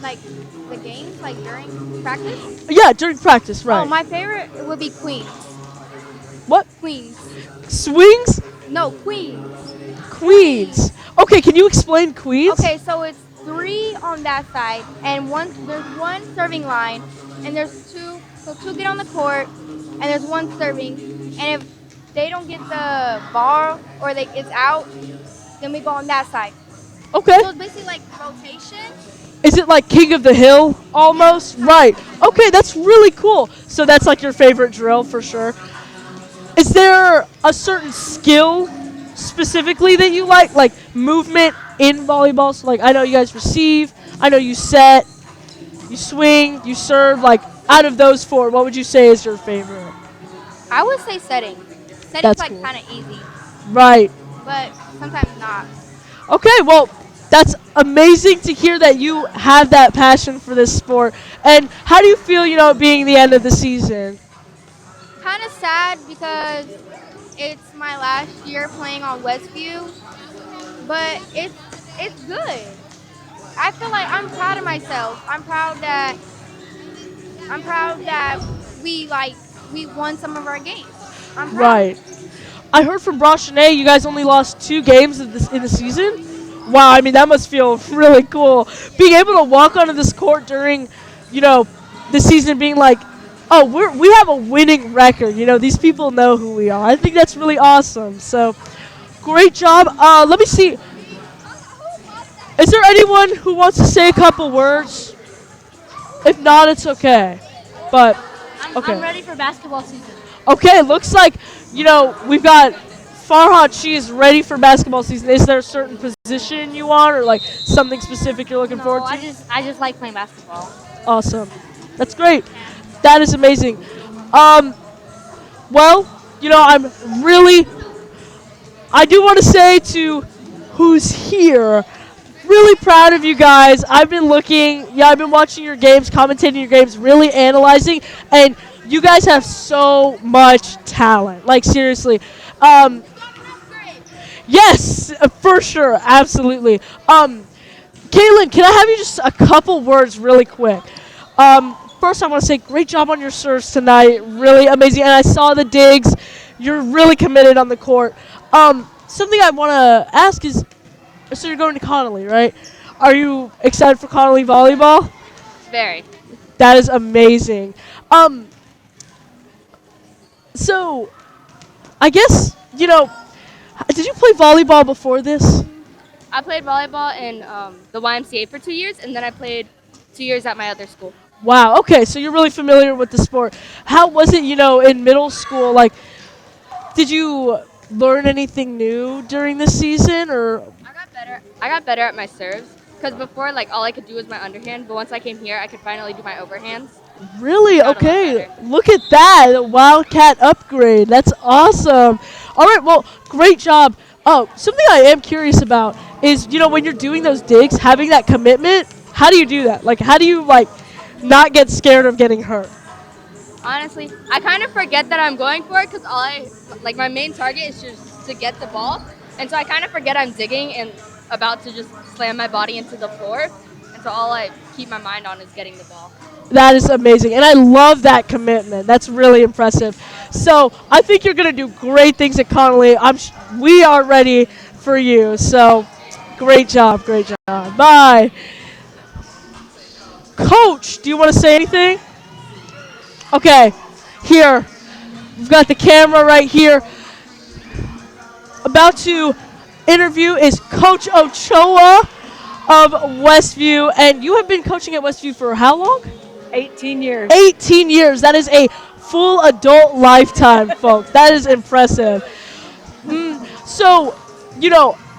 S6: the games like during practice.
S3: Yeah, during practice, right?
S6: Oh, my favorite would be Queens.
S3: What?
S6: Queens.
S3: Swings?
S6: No, Queens.
S3: Queens. Okay, can you explain Queens?
S6: Okay, so it's 3 on that side, and there's one serving line, and there's 2. So 2 get on the court, and there's 1 serving. And if they don't get the ball or it's out, then we go on that side.
S3: Okay.
S6: So it's basically like rotation.
S3: Is it like King of the Hill almost? Right. Okay, that's really cool. So that's like your favorite drill for sure. Is there a certain skill specifically that you like movement in volleyball? So like I know you guys receive, I know you set, you swing, you serve. Like out of those 4, what would you say is your favorite?
S6: I would say setting. Setting's
S3: That's
S6: like
S3: cool.
S6: kind of easy,
S3: Right.
S6: but sometimes not.
S3: Okay, well, that's amazing to hear that you have that passion for this sport. And how do you feel, being the end of the season?
S6: Kind of sad because it's my last year playing on Westview, but it's good. I feel like I'm proud of myself. I'm proud that we won some of our games. I'm proud.
S3: Right. I heard from Brachonnet you guys only lost 2 games in the season. Wow, I mean, that must feel really cool. Being able to walk onto this court during, the season being like, oh, we have a winning record. These people know who we are. I think that's really awesome. So, great job. Let me see. Is there anyone who wants to say a couple words? If not, it's okay. But, okay.
S7: I'm ready for basketball season.
S3: Okay, looks like, we've got Farhad. She is ready for basketball season. Is there a certain position you want or, like, something specific you're looking forward to?
S7: I just like playing basketball.
S3: Awesome. That's great. That is amazing. Well, I do want to say to who's here, really proud of you guys. I've been watching your games, commentating your games, really analyzing, and you guys have so much talent. Like, seriously. Yes, for sure. Absolutely. Kaylin, can I have you just a couple words really quick? First, I want to say great job on your serves tonight. Really amazing. And I saw the digs. You're really committed on the court. Something I want to ask is, so you're going to Connolly, right? Are you excited for Connolly volleyball?
S7: Very.
S3: That is amazing. So, I guess, did you play volleyball before this?
S7: I played volleyball in the YMCA for 2 years, and then I played 2 years at my other school.
S3: Wow, okay, so you're really familiar with the sport. How was it, in middle school? Like, did you learn anything new during the season, or?
S7: I got better at my serves, because before, all I could do was my underhand, but once I came here, I could finally do my overhands.
S3: Really?
S7: Got a lot
S3: Okay,
S7: better.
S3: look at that, a Wildcat upgrade. That's awesome. All right, well, great job. Oh, something I am curious about is, when you're doing those digs, having that commitment, how do you do that? Like, how do you, not get scared of getting hurt?
S7: Honestly, I kind of forget that I'm going for it, because my main target is just to get the ball, and so I kind of forget I'm digging and about to just slam my body into the floor, and so all I keep my mind on is getting the ball.
S3: That is amazing, and I love that commitment. That's really impressive. So I think you're going to do great things at Connolly. We are ready for you. So great job, great job. Bye. Coach, do you want to say anything? Okay, here. We've got the camera right here. About to interview is Coach Ochoa of Westview, and you have been coaching at Westview for how long?
S5: 18 years.
S3: 18 years. That is a full adult lifetime, folks. That is impressive. So,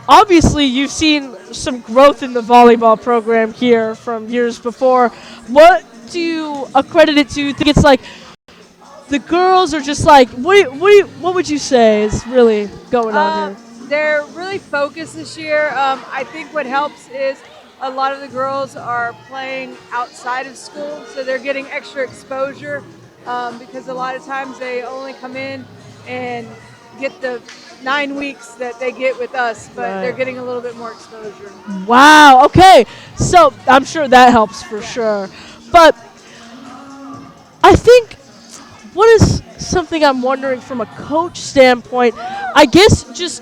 S3: obviously you've seen some growth in the volleyball program here from years before. What do you accredit it to? You think it's the girls are just like, what would you say is really going on here?
S5: They're really focused this year. I think what helps is a lot of the girls are playing outside of school, so they're getting extra exposure because a lot of times they only come in and get the 9 weeks that they get with us, but they're getting a little bit more exposure.
S3: Wow. Okay. So I'm sure that helps for sure. But I think what is something I'm wondering from a coach standpoint, I guess just,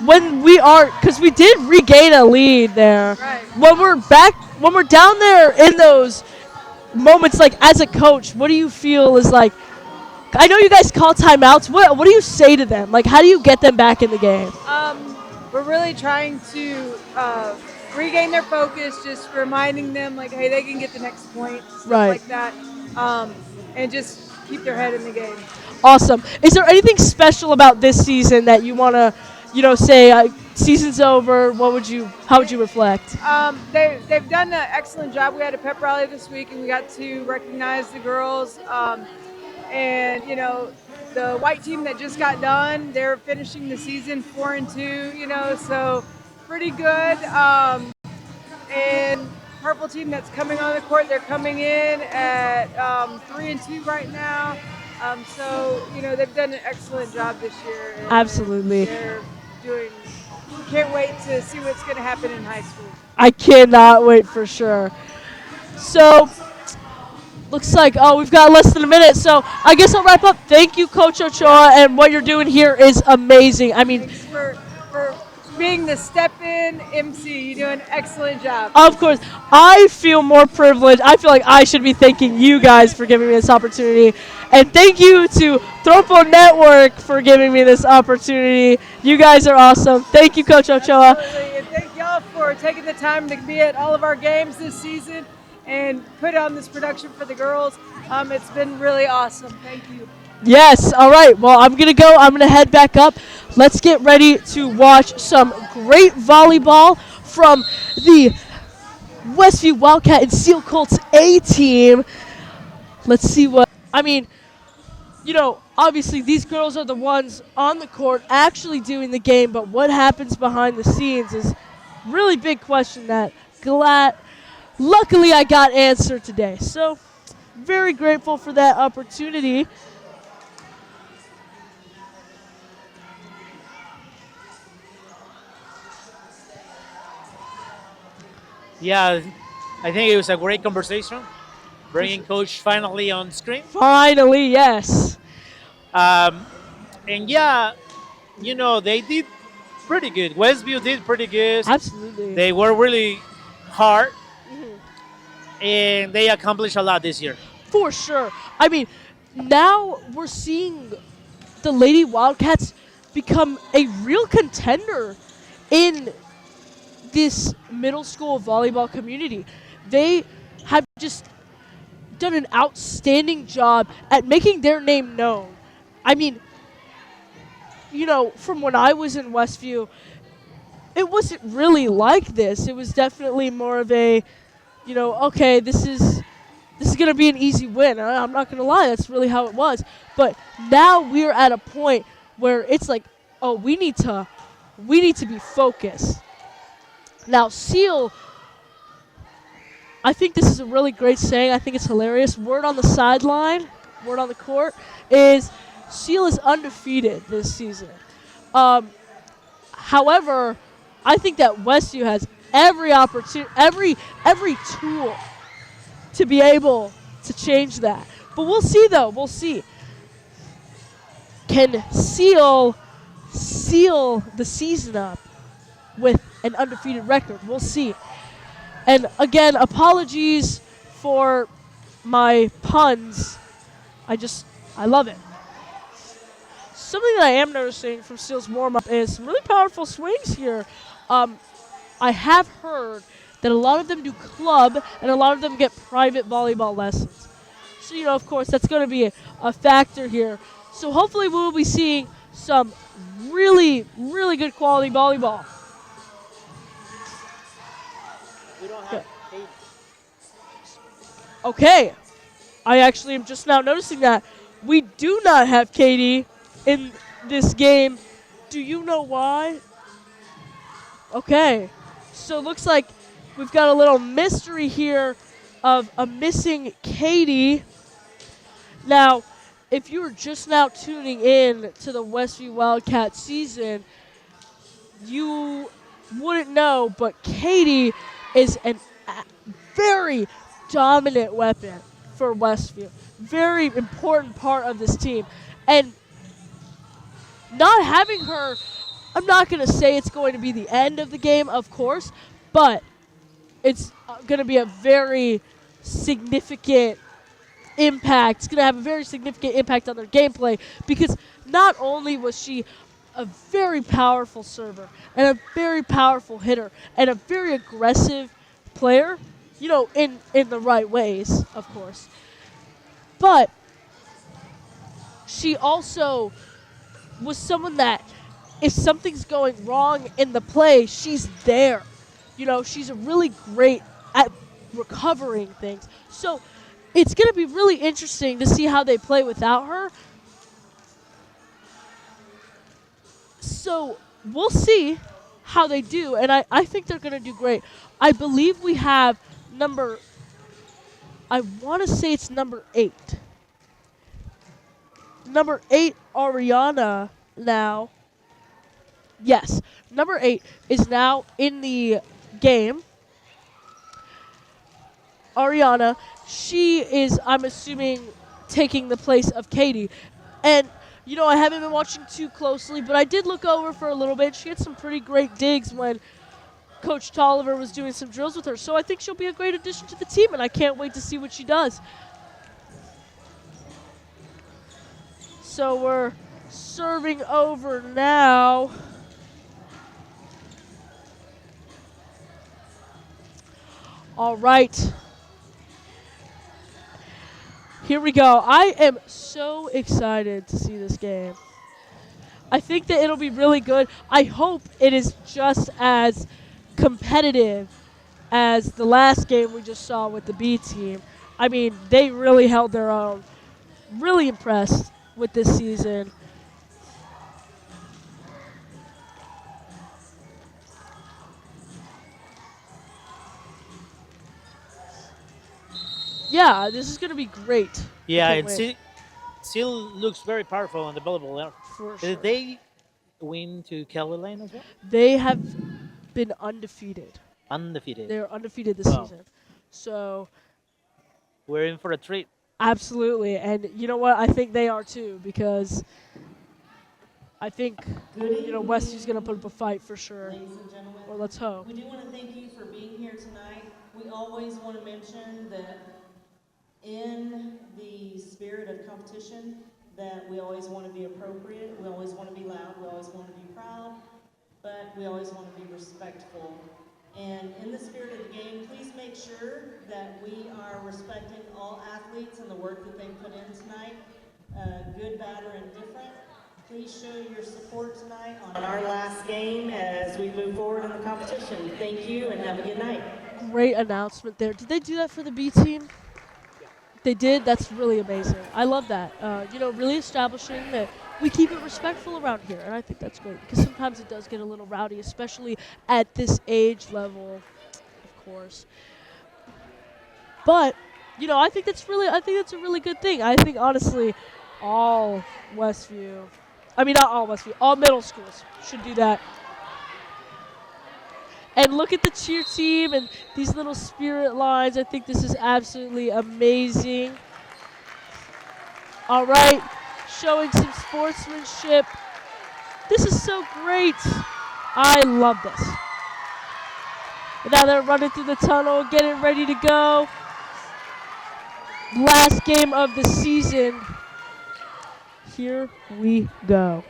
S3: when we are, because we did regain a lead there.
S5: Right.
S3: When we're down there in those moments, like as a coach, what do you feel is like, I know you guys call timeouts. What do you say to them? Like, how do you get them back in the game?
S5: We're really trying to regain their focus, just reminding them, like, hey, they can get the next point, stuff like that, and just keep their head in the game.
S3: Awesome. Is there anything special about this season that you want to, say, season's over, how would you reflect?
S5: They've done an excellent job. We had a pep rally this week, and we got to recognize the girls. And, the white team that just got done, they're finishing the season 4-2, so pretty good. And purple team that's coming on the court, they're coming in at 3-2 right now. So, they've done an excellent job this year.
S3: Absolutely.
S5: Can't wait to see what's going to happen in high school.
S3: I cannot wait for sure. So, looks like, we've got less than a minute, so I guess I'll wrap up. Thank you, Coach Ochoa, and what you're doing here is amazing. I mean,
S5: thanks for being the step-in MC. You do an excellent job.
S3: Of course. I feel more privileged. I feel like I should be thanking you guys for giving me this opportunity. And thank you to Thropo Network for giving me this opportunity. You guys are awesome. Thank you, Coach Ochoa.
S5: Absolutely. And thank y'all for taking the time to be at all of our games this season and put on this production for the girls. It's been really awesome. Thank you.
S3: Yes. All right. Well, I'm going to go. I'm going to head back up. Let's get ready to watch some great volleyball from the Westview Wildcat and Cele Colts A team. Let's see what, obviously these girls are the ones on the court actually doing the game, but what happens behind the scenes is really big question that luckily I got answered today. So very grateful for that opportunity.
S1: Yeah, I think it was a great conversation, bringing Coach finally on screen.
S3: Finally, yes.
S1: And yeah, they did pretty good. Westview did pretty good.
S3: Absolutely.
S1: They were really hard, and they accomplished a lot this year.
S3: For sure. Now we're seeing the Lady Wildcats become a real contender in this middle school volleyball community. They have just done an outstanding job at making their name known. From when I was in Westview, it wasn't really like this. It was definitely more of a, okay, this is going to be an easy win. I'm not going to lie, that's really how it was. But now we're at a point where it's like, oh, we need to be focused. Now, Cele, I think this is a really great saying. I think it's hilarious. Word on the sideline, word on the court, is Cele is undefeated this season. However, I think that Westview has every opportunity, every tool to be able to change that. But we'll see, though. We'll see. Can Cele seal the season up with an undefeated record? We'll see. And again, apologies for my puns. I love it. Something that I am noticing from Cele's warm-up is some really powerful swings here. I have heard that a lot of them do club and a lot of them get private volleyball lessons. So, of course, that's going to be a factor here. So hopefully we'll be seeing some really, really good quality volleyball.
S1: We don't have
S3: Okay. I actually am just now noticing that We do not have Katie in this game. Do you know why? Okay. So it looks like we've got a little mystery here of a missing Katie. Now, if you were just now tuning in to the Westview Wildcats season, you wouldn't know, but Katie is a very dominant weapon for Westview. Very important part of this team. And not having her, I'm not going to say it's going to be the end of the game, of course, but it's going to be a very significant impact. It's going to have a very significant impact on their gameplay because not only was she a very powerful server and a very powerful hitter and a very aggressive player, you know, in the right ways, of course, but she also was someone that if something's going wrong in the play, she's there. You know, she's really great at recovering things. So it's going to be really interesting to see how they play without her. So we'll see how they do, and I think they're going to do great. I believe we have I want to say it's number 8. Number 8, Ariana, now. Yes, number 8 is now in the game. Ariana, she is, I'm assuming, taking the place of Katie. And, you know, I haven't been watching too closely, but I did look over for a little bit. She had some pretty great digs when Coach Tolliver was doing some drills with her. So I think she'll be a great addition to the team, and I can't wait to see what she does. So we're serving over now. All right. Here we go. I am so excited to see this game. I think that it'll be really good. I hope it is just as competitive as the last game we just saw with the B team. I mean, they really held their own. Really impressed with this season. Yeah, this is going to be great.
S1: Yeah, and Cele looks very powerful on the volleyball.
S3: For
S1: Did
S3: sure.
S1: they win to Kelly Lane as well?
S3: They have been undefeated.
S1: Undefeated.
S3: They're undefeated this
S1: Wow.
S3: season. So,
S1: We're in for a treat.
S3: absolutely. And you know what? I think they are too because I think, you know, Westview's going to put up a fight for sure.
S2: Ladies and gentlemen,
S3: Or let's hope.
S2: we do want to thank you for being here tonight. We always want to mention that in the spirit of competition, that we always want to be appropriate, we always want to be loud, we always want to be proud, but we always want to be respectful. And in the spirit of the game, please make sure that we are respecting all athletes and the work that they put in tonight, good, bad, or indifferent. Please show your support tonight on our last game as we move forward in the competition. Thank you and have a good night.
S3: Great announcement there. Did they do that for the B team? They did? That's really amazing. I love that. You know, really establishing that we keep it respectful around here, and I think that's great because sometimes it does get a little rowdy, especially at this age level, of course. But, you know, I think that's a really good thing. I think, honestly, all Westview, I mean, not all Westview, all middle schools should do that. And look at the cheer team and these little spirit lines. I think this is absolutely amazing. All right, showing some sportsmanship. This is so great. I love this. And now they're running through the tunnel, getting ready to go. Last game of the season. Here we go.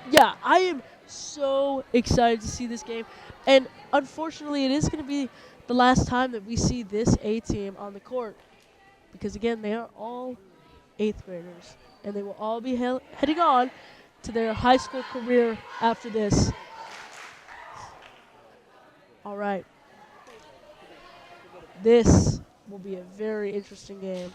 S3: Yeah, I am so excited to see this game. And unfortunately, it is going to be the last time that we see this A team on the court. Because, again, they are all 8th graders. And they will all be heading on to their high school career after this. All right. This will be a very interesting game.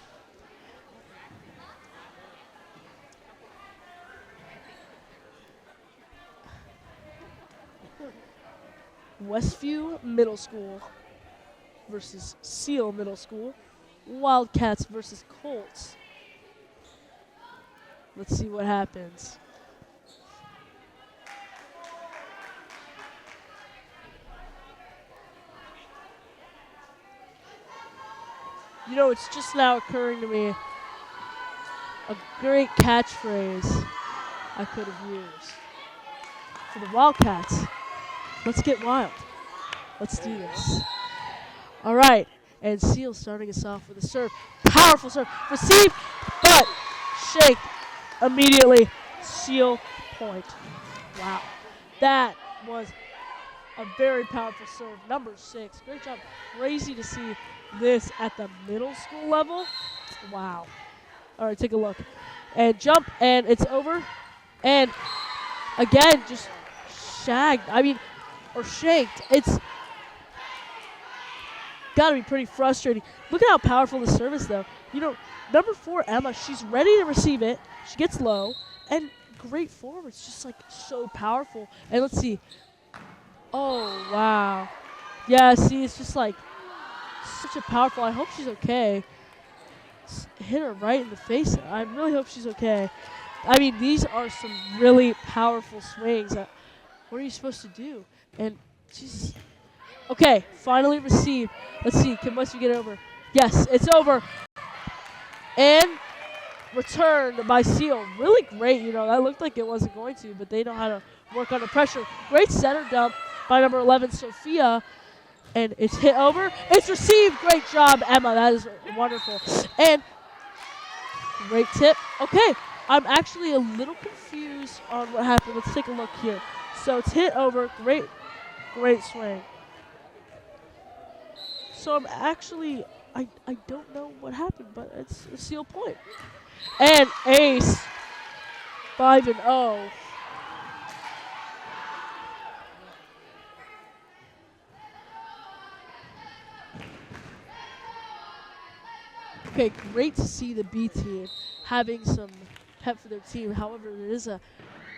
S3: Westview Middle School versus Cele Middle School. Wildcats versus Colts. Let's see what happens. You know, it's just now occurring to me a great catchphrase I could have used. For the Wildcats, let's get wild. Let's do this. All right, and Cele starting us off with a serve. Powerful serve. Receive, but shake immediately. Cele point. Wow. That was a very powerful serve. Number 6. Great job. Crazy to see this at the middle school level. Wow. All right, take a look. And jump, and it's over. And again, just shagged. Or shaked. It's got to be pretty frustrating. Look at how powerful the serve is, though. You know, number 4, Emma, she's ready to receive it. She gets low. And great forward. It's just, like, so powerful. And let's see. Oh, wow. Yeah, see, it's just, like, such a powerful. I hope she's okay. Hit her right in the face. I really hope she's okay. I mean, these are some really powerful swings. What are you supposed to do? And she's okay. Finally received. Let's see. Can Westview get over? Yes, it's over. And returned by Cele. Really great. You know, that looked like it wasn't going to, but they know how to work under pressure. Great center dump by number 11, Sophia. And it's hit over. It's received. Great job, Emma. That is wonderful. And great tip. Okay, I'm actually a little confused on what happened. Let's take a look here. So it's hit over. Great swing. So I'm actually, I don't know what happened, but it's a Cele point. And ace. 5-0. Okay, great to see the B team having some pep for their team. However, it is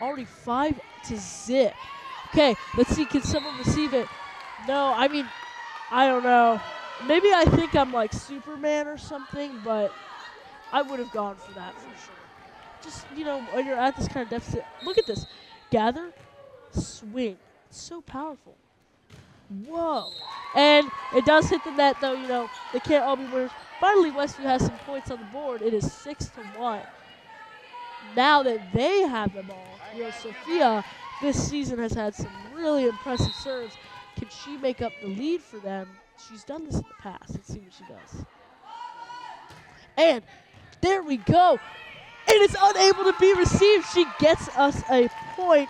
S3: already 5-0. Okay, let's see. Can someone receive it? No, I mean, I don't know. Maybe I think I'm like Superman or something, but I would have gone for that for sure. Just, you know, when you're at this kind of deficit, look at this. Gather, swing. It's so powerful. Whoa. And it does hit the net, though. You know, they can't all be winners. Finally, Westview has some points on the board. It is 6-1. Now that they have them all, you know, Sophia this season has had some really impressive serves. Can she make up the lead for them? She's done this in the past. Let's see what she does. And there we go. And it's unable to be received. She gets us a point.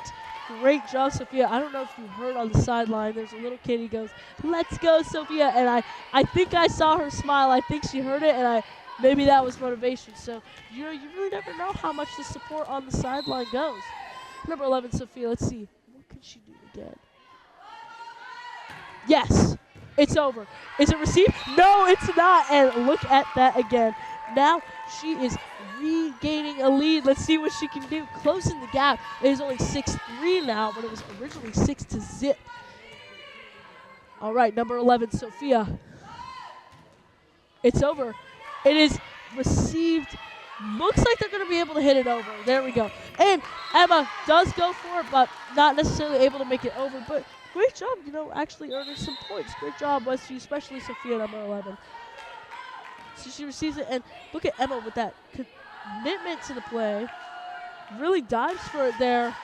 S3: Great job, Sophia. I don't know if you heard on the sideline, there's a little kid, he goes, "Let's go, Sophia." And I think I saw her smile. I think she heard it, and maybe that was motivation. So you really never know how much the support on the sideline goes. Number 11, Sophia, let's see. What can she do again? Yes, it's over. Is it received? No, it's not. And look at that again. Now she is regaining a lead. Let's see what she can do. Closing the gap. It is only 6-3 now, but it was originally 6-0. All right, number 11, Sophia. It's over. It is received. Looks like they're going to be able to hit it over. There we go. And Emma does go for it, but not necessarily able to make it over. But great job, you know, actually earning some points. Great job, Westview, especially Sophia, number 11. So she receives it, and look at Emma with that commitment to the play. Really dives for it there,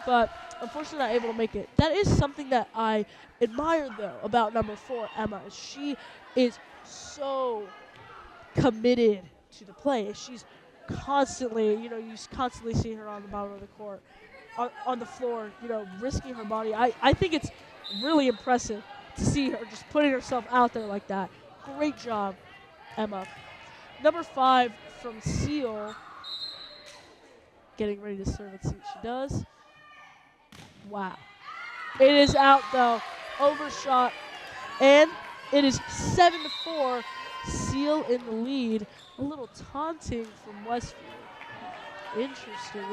S3: but unfortunately not able to make it. That is something that I admire, though, about number 4, Emma. She is so committed to the play. She's constantly, you know, you constantly see her on the bottom of the court, on the floor, you know, risking her body. I think it's really impressive to see her just putting herself out there like that. Great job, Emma. Number 5 from Cele, getting ready to serve. Let's see what she does. Wow. It is out, though. Overshot. And it is 7-4. Cele in the lead. A little taunting from Westview. Interesting.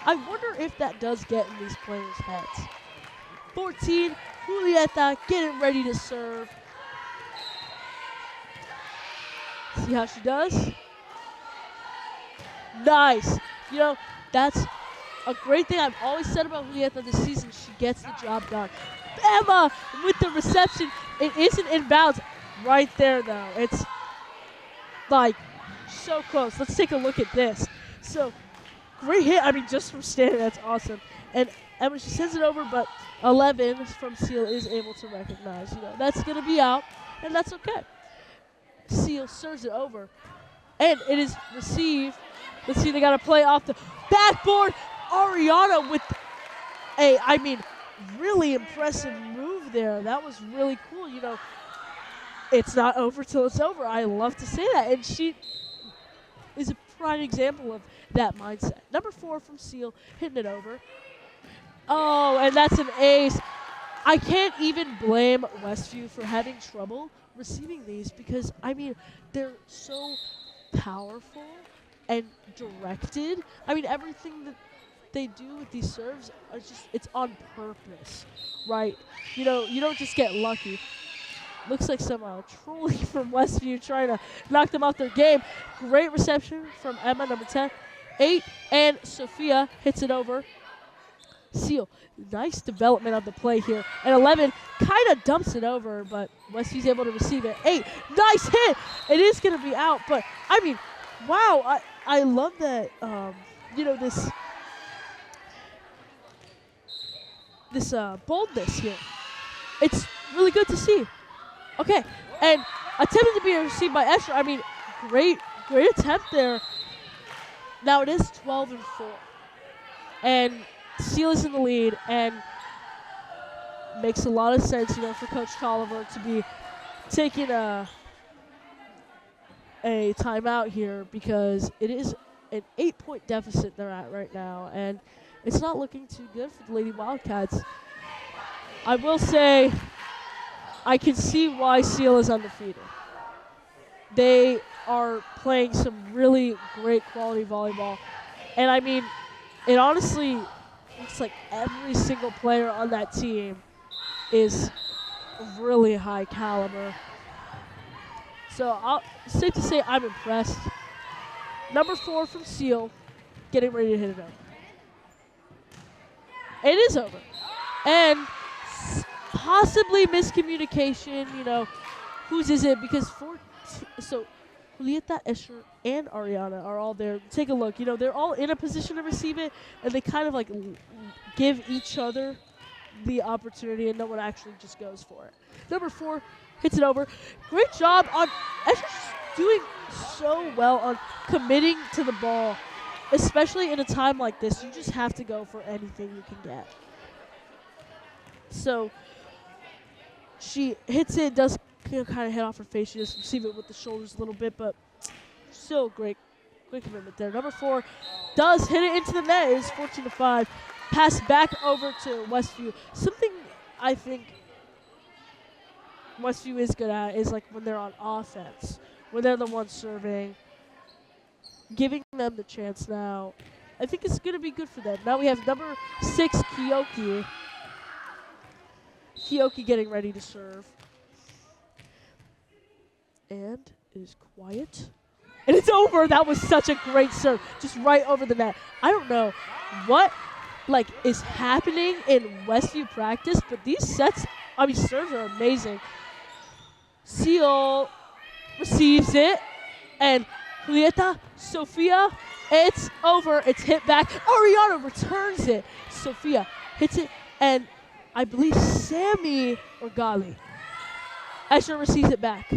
S3: I wonder if that does get in these players' heads. 14, Julieta getting ready to serve. See how she does? Nice. That's a great thing I've always said about Julieta this season. She gets the job done. Emma with the reception. It isn't inbounds. Right there, though. It's like so close. Let's take a look at this. So, great hit. I mean, just from standing, that's awesome. And Emma, she sends it over, but 11 from Cele is able to recognize. That's going to be out, and that's okay. Cele serves it over, and it is received. Let's see, they got to play off the backboard. Ariana with really impressive move there. That was really cool. It's not over till it's over. I love to say that. And she is a prime example of that mindset. Number 4 from Cele, hitting it over. Oh, and that's an ace. I can't even blame Westview for having trouble receiving these because, they're so powerful and directed. Everything that they do with these serves are it's on purpose, right? You don't just get lucky. Looks like some trolling from Westview trying to knock them off their game. Great reception from Emma, number 10. 8, and Sophia hits it over. Cele, nice development of the play here. And 11 kind of dumps it over, but Westview's able to receive it. 8, nice hit. It is going to be out, but wow, I love that. This boldness here. It's really good to see. Okay, and attempted to be received by Escher. Great attempt there. Now it is 12-4, and Cele is in the lead, and makes a lot of sense, for Coach Tolliver to be taking a timeout here because it is an 8-point deficit they're at right now, and it's not looking too good for the Lady Wildcats. I will say, I can see why Cele is undefeated. They are playing some really great quality volleyball, and it honestly looks like every single player on that team is really high caliber. So safe to say I'm impressed. Number 4 from Cele, getting ready to hit it over. It is over. And possibly miscommunication, whose is it? Because Julieta, Escher, and Ariana are all there. Take a look. They're all in a position to receive it, and they kind of give each other the opportunity, and no one actually just goes for it. Number 4 hits it over. Great job on Escher's doing so well on committing to the ball, especially in a time like this. You just have to go for anything you can get. So she hits it, does kind of hit off her face. She just receive it with the shoulders a little bit, but still great commitment there. Number 4 does hit it into the net. It's 14-5. Pass back over to Westview. Something I think Westview is good at is when they're on offense, when they're the ones serving, giving them the chance now. I think it's going to be good for them. Now we have number 6, Kyoki. Kyoki getting ready to serve. And it is quiet. And it's over. That was such a great serve. Just right over the net. I don't know what is happening in Westview practice, but these sets, serves are amazing. Cele receives it. And Julieta, Sophia, it's over. It's hit back. Ariana returns it. Sophia hits it. And I believe Sammy or Gali. Escher receives it back.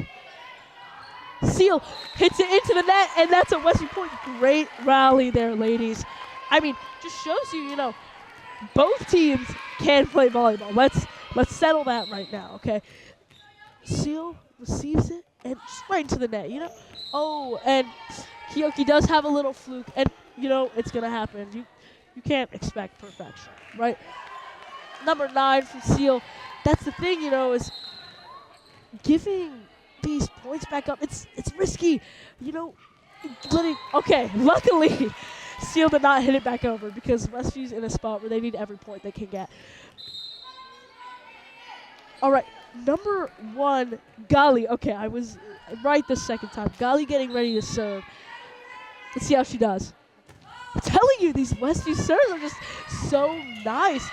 S3: Cele hits it into the net, and that's a Westview point. Great rally there, ladies. Just shows you, both teams can play volleyball. Let's settle that right now, okay? Cele receives it, and just right into the net, Oh, and Kyoki does have a little fluke, and, it's going to happen. You can't expect perfection, right? Number 9 from Cele. That's the thing, is giving these points back up. It's risky, Okay, luckily, Cele did not hit it back over because Westview's in a spot where they need every point they can get. All right, number 1, Gali. Okay, I was right the second time. Gali getting ready to serve. Let's see how she does. I'm telling you, these Westview serves are just so nice.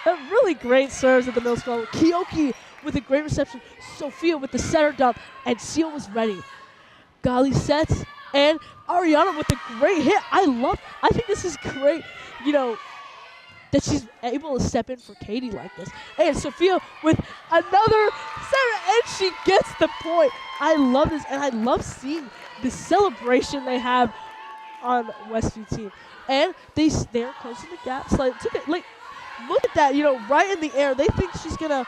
S3: Really great serves at the middle school. Kioki with a great reception. Sophia with the center dump, and Cele was ready. Gali sets, and Ariana with a great hit. I think this is great, that she's able to step in for Katie like this. And Sophia with another center, and she gets the point. I love this, and I love seeing the celebration they have on Westview team. And they're closing the gap slightly. Look at that, right in the air. They think she's going to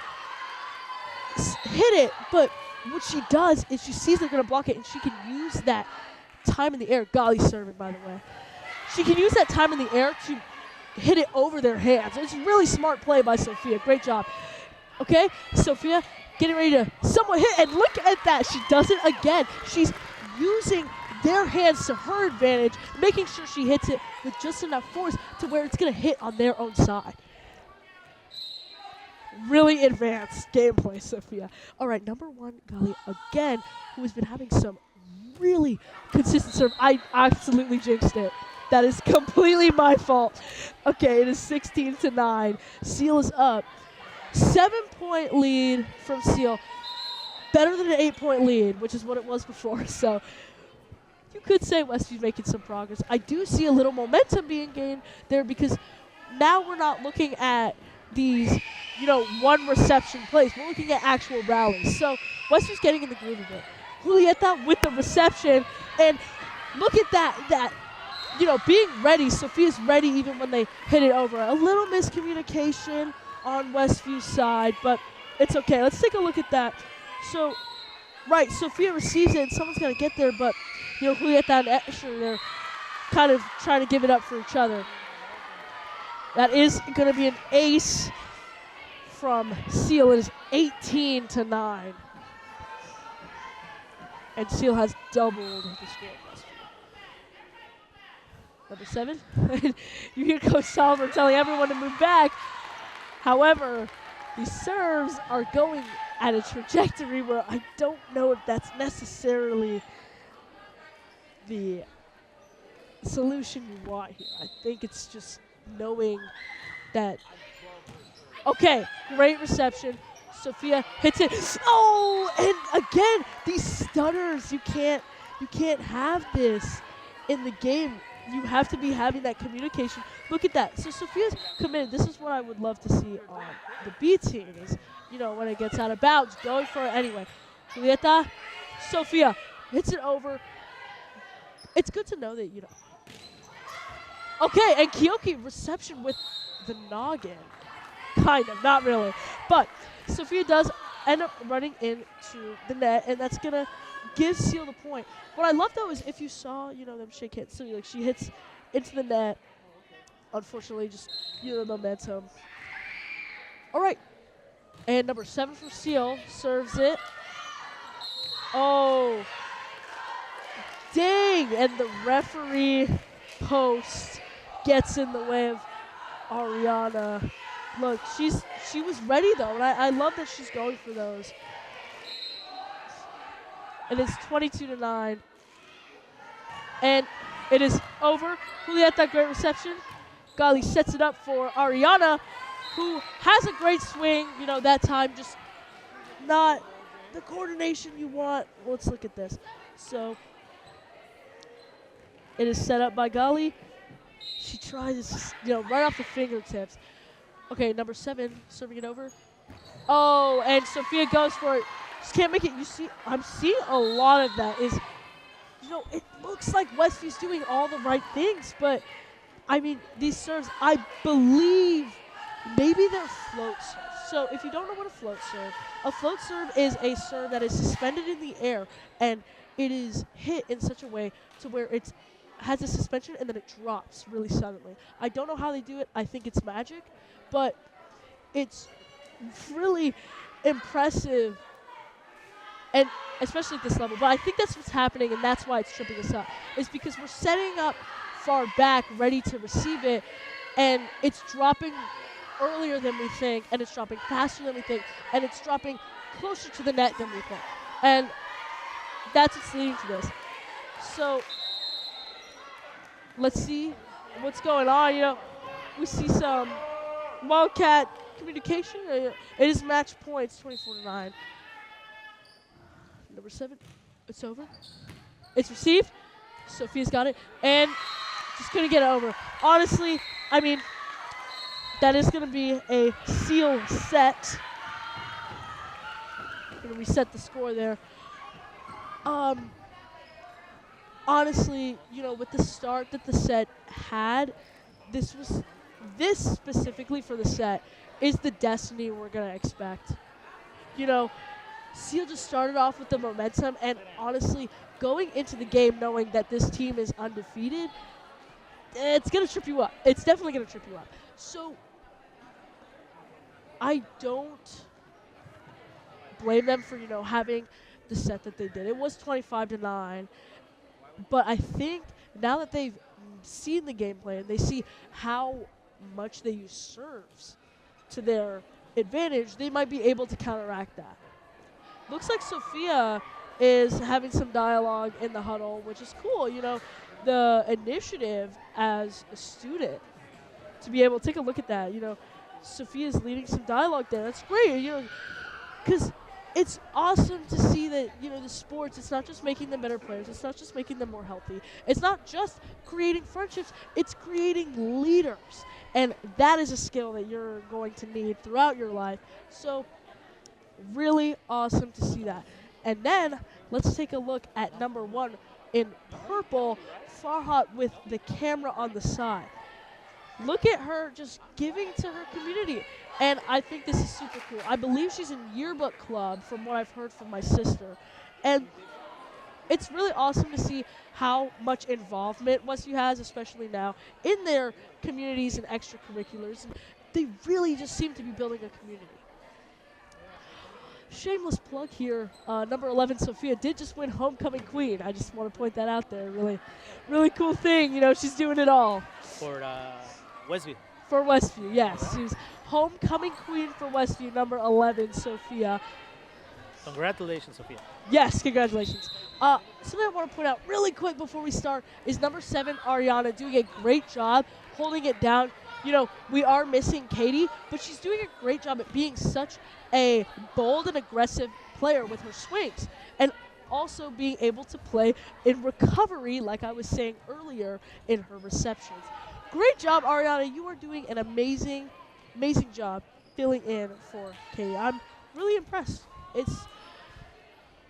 S3: hit it, but what she does is she sees they're going to block it, and she can use that time in the air. Gali serving, by the way. She can use that time in the air to hit it over their hands. It's a really smart play by Sophia. Great job. Okay, Sophia getting ready to somewhat hit, and look at that. She does it again. She's using their hands to her advantage, making sure she hits it with just enough force to where it's going to hit on their own side. Really advanced gameplay, Sophia. All right, number 1, Gali, again, who has been having some really consistent serve. I absolutely jinxed it. That is completely my fault. Okay, it is 16-9. Cele is up. 7-point lead from Cele. Better than an 8-point lead, which is what it was before. So you could say Westview's making some progress. I do see a little momentum being gained there because now we're not looking at these, one reception plays. We're looking at actual rallies. So Westview's getting in the groove of it. Julieta with the reception, and look at that, being ready. Sophia's ready even when they hit it over. A little miscommunication on Westview's side, but it's okay. Let's take a look at that. So, right, Sophia receives it, and someone's going to get there, but, Julieta and Escher, they're kind of trying to give it up for each other. That is going to be an ace from Cele. It is 18-9. And Cele has doubled the score. Number 7. You hear Coach Salver telling everyone to move back. However, these serves are going at a trajectory where I don't know if that's necessarily the solution you want here. I think it's just knowing that. Okay, great reception. Sophia hits it. Oh, and again, these stutters. You can't have this in the game. You have to be having that communication. Look at that. So Sophia's committed. This is what I would love to see on the B team is, when it gets out of bounds, going for it anyway. Julieta, Sophia hits it over. It's good to know that, Okay, and Kioki reception with the noggin. Kind of, not really. But Sophia does end up running into the net, and that's going to give Cele the point. What I love, though, is if you saw, them shake hands. So, she hits into the net. Unfortunately, just, the momentum. All right. And number 7 for Cele serves it. Oh. Dang. And the referee post gets in the way of Ariana. Look, she was ready, though, and I love that she's going for those. And it's 22-9. And it is over. Julieta, great reception. Gali sets it up for Ariana, who has a great swing. That time just not the coordination you want. Let's look at this. So it is set up by Gali. She tries, right off the fingertips. Okay, number 7 serving it over. Oh, and Sophia goes for it. Just can't make it. I'm seeing a lot of that is, it looks like Westview's doing all the right things, but, these serves, I believe maybe they're float serves. So if you don't know what a float serve is a serve that is suspended in the air, and it is hit in such a way to where it has a suspension and then it drops really suddenly. I don't know how they do it. I think it's magic, but it's really impressive and especially at this level. But I think that's what's happening, and that's why it's tripping us up, is because we're setting up far back, ready to receive it, and it's dropping earlier than we think, and it's dropping faster than we think, and it's dropping closer to the net than we think. And that's what's leading to this. So let's see what's going on. You know, we see some Wildcat communication. It is match points, 24-9. Number 7, it's over. It's received. Sophia's got it, and just couldn't get it over. Honestly, I mean, that is going to be a Cele set. Going to reset the score there. Honestly, you know, with the start that the set had, this specifically for the set is the destiny we're going to expect. You know, Cele just started off with the momentum, and honestly, going into the game knowing that this team is undefeated, it's going to trip you up. It's definitely going to trip you up. So I don't blame them for, you know, having the set that they did. It was 25-9, but I think now that they've seen the game plan, they see how much they use serves to their advantage, they might be able to counteract that. Looks like Sophia is having some dialogue in the huddle, which is cool. You know, the initiative as a student to be able to take a look at that. You know, Sophia's leading some dialogue there. That's great. You know, because it's awesome to see that, you know, the sports, it's not just making them better players. It's not just making them more healthy. It's not just creating friendships. It's creating leaders. And that is a skill that you're going to need throughout your life. So really awesome to see that. And then let's take a look at number 1 in purple, Farhat with the camera on the side. Look at her just giving to her community. And I think this is super cool. I believe she's in yearbook club from what I've heard from my sister. And it's really awesome to see how much involvement Westview has, especially now, in their communities and extracurriculars. And they really just seem to be building a community. Shameless plug here, number 11, Sophia, did just win Homecoming Queen. I just want to point that out there. Really, really cool thing. You know, she's doing it all.
S1: For Westview.
S3: For Westview, yes. She's Homecoming Queen for Westview, number 11, Sophia.
S1: Congratulations, Sophia.
S3: Yes, congratulations. Something I want to point out really quick before we start is number 7, Ariana, doing a great job holding it down. You know, we are missing Katie, but she's doing a great job at being such a bold and aggressive player with her swings, and also being able to play in recovery, like I was saying earlier, in her receptions. Great job, Ariana. You are doing an amazing, amazing job filling in for Katie. I'm really impressed. It's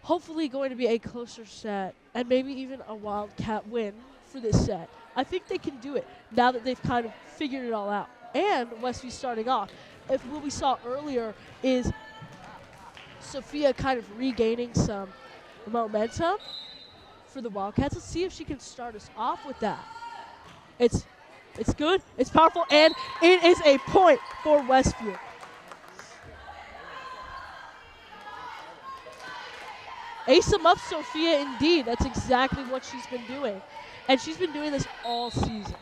S3: hopefully going to be a closer set and maybe even a Wildcat win for this set. I think they can do it now that they've kind of figured it all out. And Westview starting off. If what we saw earlier is Sophia kind of regaining some momentum for the Wildcats. Let's see if she can start us off with that. It's good, it's powerful, and it is a point for Westview. Ace them up, Sophia, indeed. That's exactly what she's been doing. And she's been doing this all season.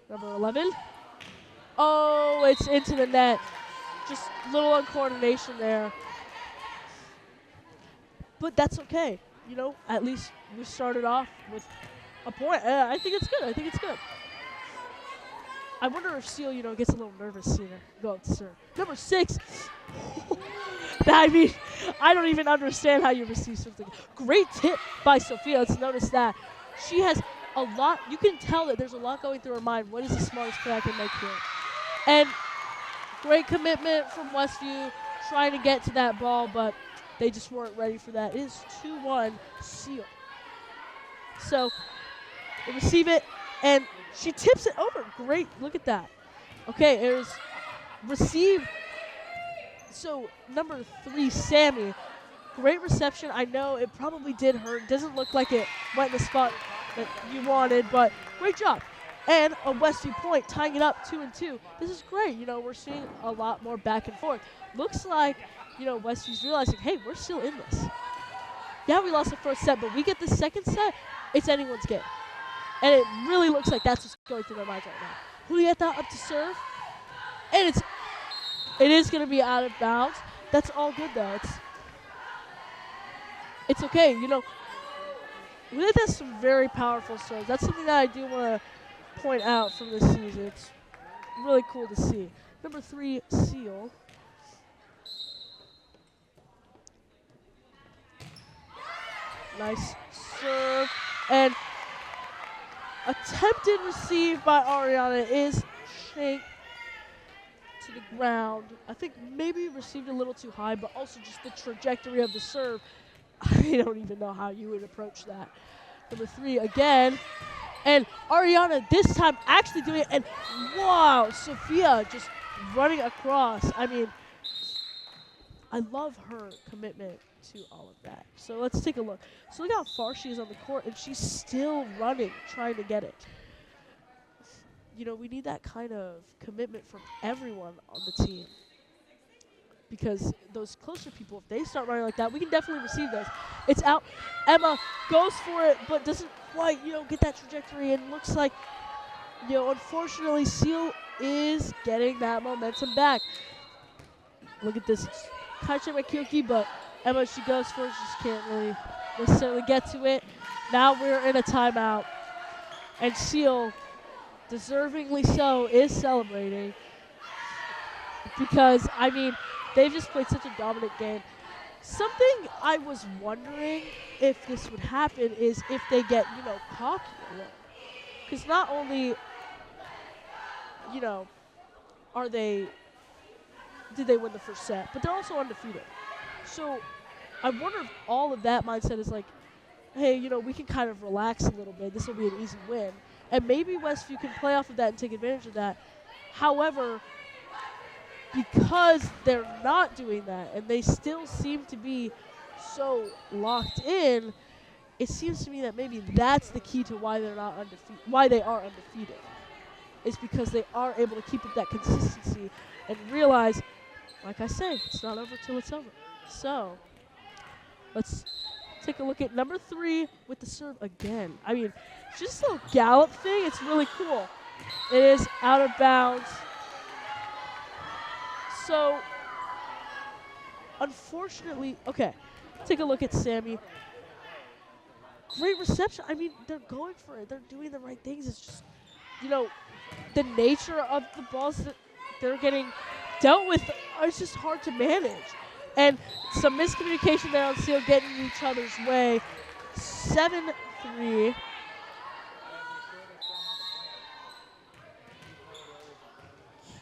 S3: Number 11. Oh, it's into the net. Just a little uncoordination there. But that's okay. You know, at least we started off with a point. I think it's good. I think it's good. I wonder if Cele, you know, gets a little nervous seeing her go up to serve. Number 6. I mean, I don't even understand how you receive something. Great tip by Sophia. Let's notice that. She has a lot. You can tell that there's a lot going through her mind. What is the smartest play I can make here? And great commitment from Westview, trying to get to that ball, but they just weren't ready for that. It is 2-1 Cele. So they receive it, and she tips it over. Great. Look at that. Okay, it was received. So number 3, Sammy. Great reception. I know it probably did hurt. Doesn't look like it went in the spot that you wanted, but great job. And a Westview point, tying it up 2-2. This is great. You know, we're seeing a lot more back and forth. Looks like, you know, Westview's realizing, hey, we're still in this. Yeah, we lost the first set, but we get the second set, it's anyone's game. And it really looks like that's what's going through their minds right now. Julieta up to serve. And it is going to be out of bounds. That's all good, though. It's okay. You know, Julieta has some very powerful serves. That's something that I do want to point out from this season. It's really cool to see. Number 3, Cele. Nice serve. And attempted receive by Ariana is shanked to the ground. I think maybe received a little too high, but also just the trajectory of the serve. I don't even know how you would approach that. Number 3 again. And Ariana this time actually doing it. And wow, Sophia just running across. I mean, I love her commitment to all of that. So let's take a look. So look how far she is on the court, and she's still running, trying to get it. You know, we need that kind of commitment from everyone on the team. Because those closer people, if they start running like that, we can definitely receive those. It's out. Emma goes for it, but doesn't quite, you know, get that trajectory. And looks like, you know, unfortunately, Cele is getting that momentum back. Look at this. Kind of check by Kyoki, but Emma, she goes for it. She just can't really necessarily get to it. Now we're in a timeout. And Cele, deservingly so, is celebrating. Because, I mean, they've just played such a dominant game. Something I was wondering if this would happen is if they get, you know, cocky a little. Because not only, you know, did they win the first set, but they're also undefeated. So I wonder if all of that mindset is like, hey, you know, we can kind of relax a little bit. This will be an easy win. And maybe Westview can play off of that and take advantage of that. However, because they're not doing that and they still seem to be so locked in, it seems to me that maybe that's the key to why they're not undefeated, why they are undefeated, is because they are able to keep up that consistency and realize, like I say, it's not over till it's over. So let's take a look at number 3 with the serve again. I mean, just a little gallop thing, it's really cool. It is out of bounds. So, unfortunately, okay, take a look at Sammy. Great reception. I mean, they're going for it. They're doing the right things. It's just, you know, the nature of the balls that they're getting dealt with are just hard to manage. And some miscommunication there on Cele getting in each other's way. 7-3.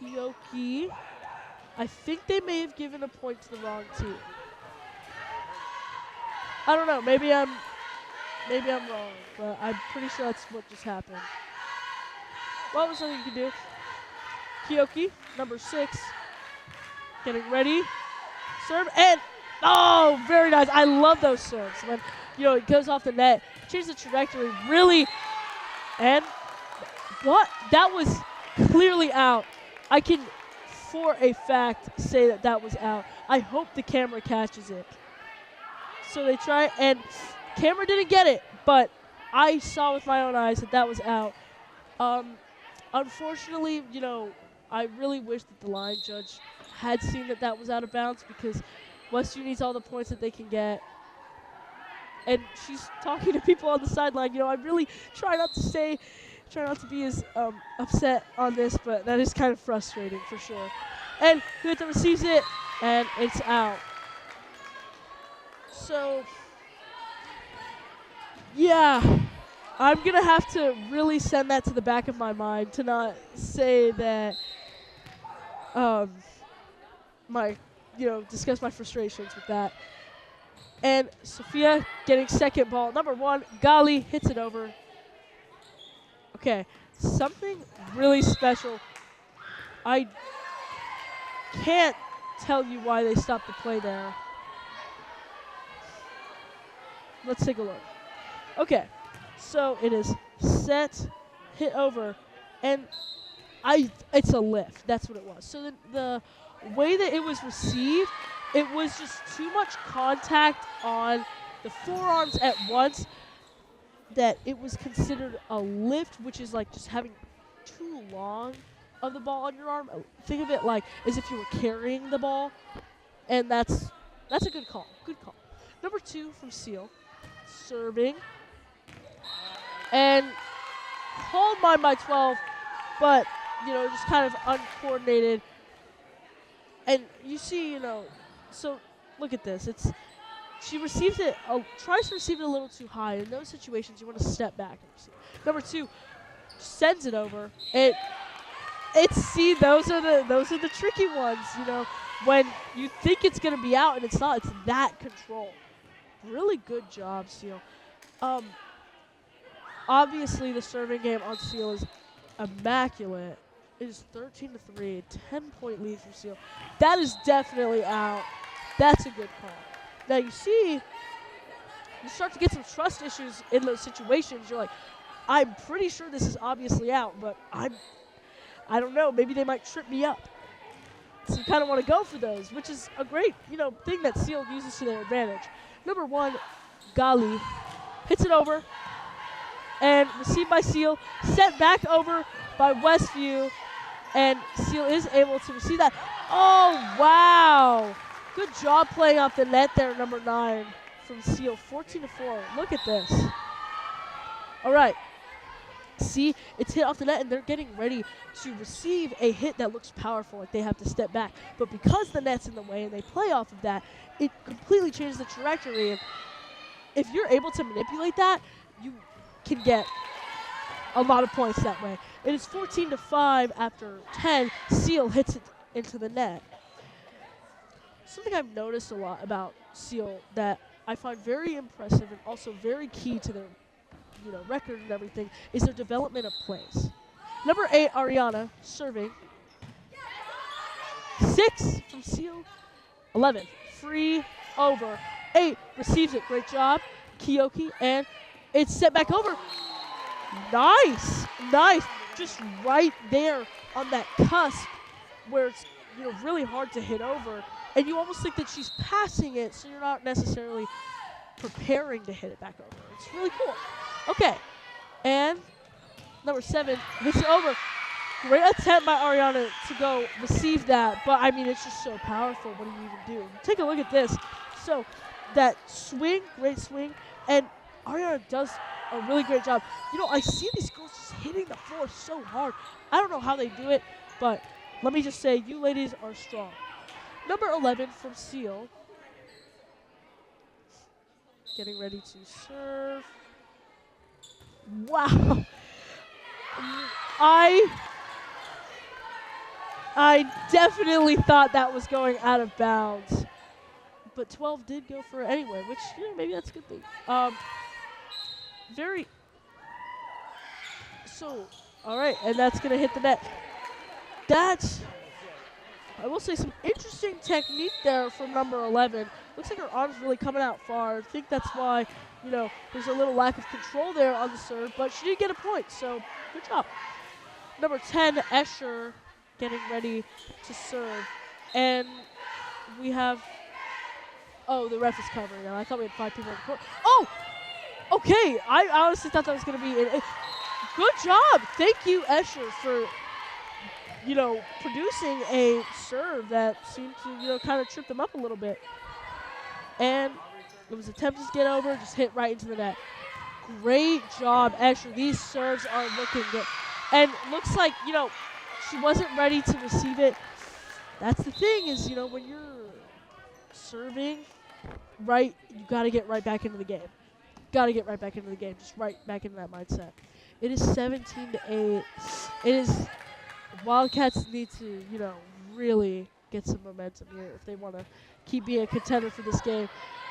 S3: Kyoki. I think they may have given a point to the wrong team. I don't know. Maybe I'm wrong, but I'm pretty sure that's what just happened. What was something you could do? Kyoki, number 6, getting ready. Serve and oh, very nice. I love those serves when, you know, it goes off the net, changes the trajectory really. And what? That was clearly out. I can, for a fact, say that that was out. I hope the camera catches it. So they try, and camera didn't get it, but I saw with my own eyes that that was out. Unfortunately, you know, I really wish that the line judge had seen that that was out of bounds, because Westview needs all the points that they can get. And she's talking to people on the sideline. You know, I really try not to be as upset on this, but that is kind of frustrating for sure. And Huerta receives it, and it's out. So, yeah, I'm going to have to really send that to the back of my mind to not say that, discuss my frustrations with that. And Sophia getting second ball. Number 1, Gali hits it over. Okay, something really special. I can't tell you why they stopped the play there. Let's take a look. Okay, so it is set, hit over. and it's a lift. That's what it was. So the way that it was received, it was just too much contact on the forearms at once that it was considered a lift, which is like just having too long of the ball on your arm. Think of it like as if you were carrying the ball, and that's a good call. Good call. Number 2 from Cele, serving, and called mine by 12, but just kind of uncoordinated. And you see, so look at this. She receives it, tries to receive it a little too high. In those situations, you want to step back and receive. Number 2, sends it over. Those are the tricky ones. When you think it's going to be out and it's not. It's that control. Really good job, Cele. Obviously, the serving game on Cele is immaculate. It is 13-3, 10-point lead for Cele. That is definitely out. That's a good call. Now you start to get some trust issues in those situations. You're like, I'm pretty sure this is obviously out, but I don't know. Maybe they might trip me up. So you kind of want to go for those, which is a great thing that Cele uses to their advantage. Number 1, Gali hits it over and received by Cele, sent back over by Westview, and Cele is able to receive that. Oh, wow. Good job playing off the net there, number 9 from Cele, 14-4. Look at this. All right. See, it's hit off the net, and they're getting ready to receive a hit that looks powerful, like they have to step back. But because the net's in the way and they play off of that, it completely changes the trajectory. And if you're able to manipulate that, you can get a lot of points that way. It is 14-5 after 10. Cele hits it into the net. Something I've noticed a lot about Cele that I find very impressive and also very key to their record and everything is their development of plays. Number 8, Ariana, serving. 6 from Cele. 11, free over. 8, receives it. Great job, Kiyoki, and it's set back over. Nice. Just right there on that cusp where it's really hard to hit over, and you almost think that she's passing it, so you're not necessarily preparing to hit it back over. It's really cool. Okay, and number 7 hits it over. Great attempt by Ariana to go receive that, but I mean, it's just so powerful. What do you even do? Take a look at this. So that swing, great swing, and Ariana does a really great job. I see these girls just hitting the floor so hard. I don't know how they do it, but let me just say, you ladies are strong. Number 11 from Cele, getting ready to serve. Wow. I definitely thought that was going out of bounds. But 12 did go for it anyway, which, maybe that's a good thing. All right, and that's going to hit the net. That's, I will say, some interesting technique there from number 11. Looks like her arm's really coming out far. I think that's why, there's a little lack of control there on the serve, but she did get a point, so good job. Number 10, Escher, getting ready to serve. And we have, the ref is covering now. I thought we had 5 people on the court. Oh, okay. I honestly thought that was going to be it. Good job. Thank you, Escher, for, producing a serve that seemed to, kind of trip them up a little bit. And it was attempted to get over, just hit right into the net. Great job, Escher. These serves are looking good. And looks like, she wasn't ready to receive it. That's the thing is, when you're serving, right, you got to get right back into the game. Just right back into that mindset. It is 17-8. It is, Wildcats need to, really get some momentum here if they want to keep being a contender for this game.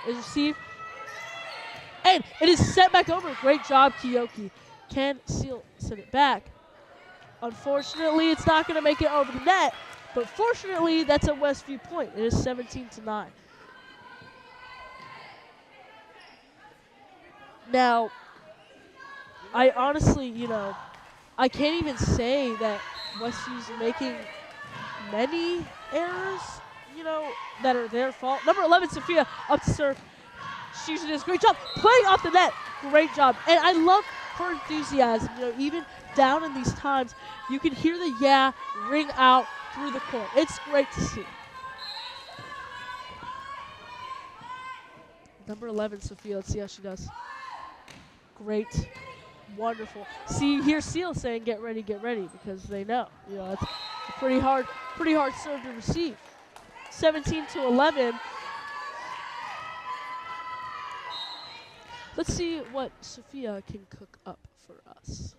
S3: Is received. And it is set back over. Great job, Kiyoki. Can Cele send it back? Unfortunately, it's not going to make it over the net, but fortunately, that's a Westview point. It is 17-9. Now, I honestly, I can't even say that Westview's making many errors, that are their fault. Number 11, Sophia, up to serve. She usually does a great job playing off the net. Great job. And I love her enthusiasm. Even down in these times, you can hear the yeah ring out through the court. It's great to see. Number 11, Sophia. Let's see how she does. Great. Wonderful. See, here's Cele saying, get ready, because they know. It's a pretty hard serve to receive. 17-11. Let's see what Sophia can cook up for us.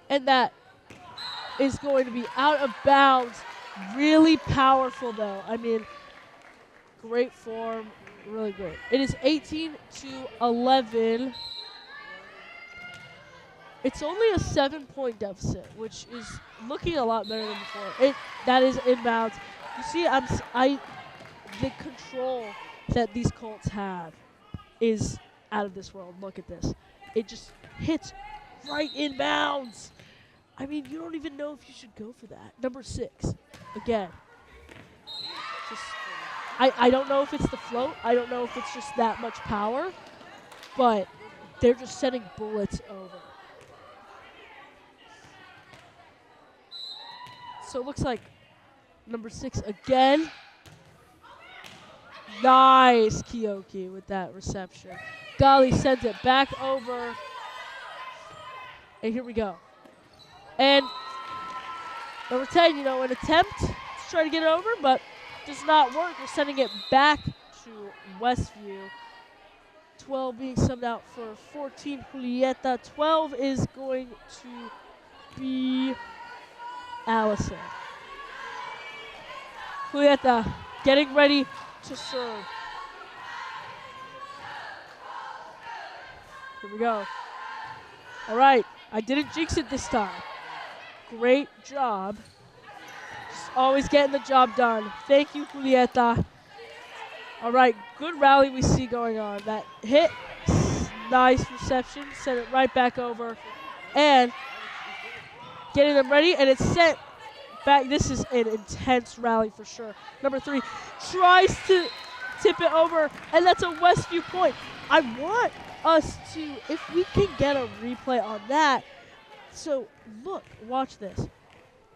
S3: And that is going to be out of bounds. Really powerful, though. I mean, great form. Really great. It is 18-11. It's only a 7-point deficit, which is looking a lot better than before. That is inbounds. You see, the control that these Colts have is out of this world. Look at this. It just hits right inbounds. I mean, you don't even know if you should go for that. Number 6, again. I don't know if it's the float. I don't know if it's just that much power, but they're just sending bullets over. So it looks like number 6 again. Nice, Kioki, with that reception. Gali sends it back over. And here we go. And number 10, an attempt to try to get it over, but does not work. We're sending it back to Westview. 12 being subbed out for 14, Julieta. 12 is going to be Allison. Julieta getting ready to serve. Here we go. All right, I didn't jinx it this time. Great job. Just always getting the job done. Thank you, Julieta. All right, good rally we see going on. That hit, nice reception, sent it right back over. And getting them ready, and it's sent back. This is an intense rally for sure. Number 3 tries to tip it over, and that's a Westview point. I want us to, if we can get a replay on that. So look, watch this.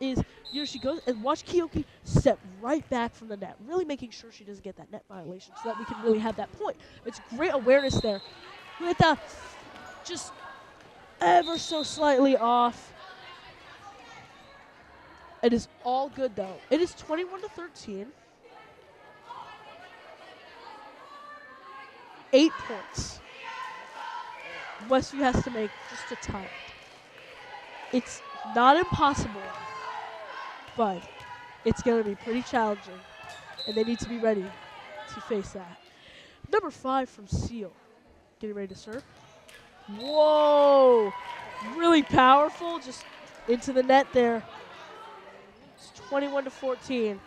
S3: She goes, and watch Kioki step right back from the net, really making sure she doesn't get that net violation so that we can really have that point. It's great awareness there. With just ever so slightly off. It is all good, though. It is 21-13. 8 points. Westview has to make just a tie. It's not impossible, but it's going to be pretty challenging, and they need to be ready to face that. Number 5 from Cele. Getting ready to serve. Whoa! Really powerful, just into the net there. 21-14.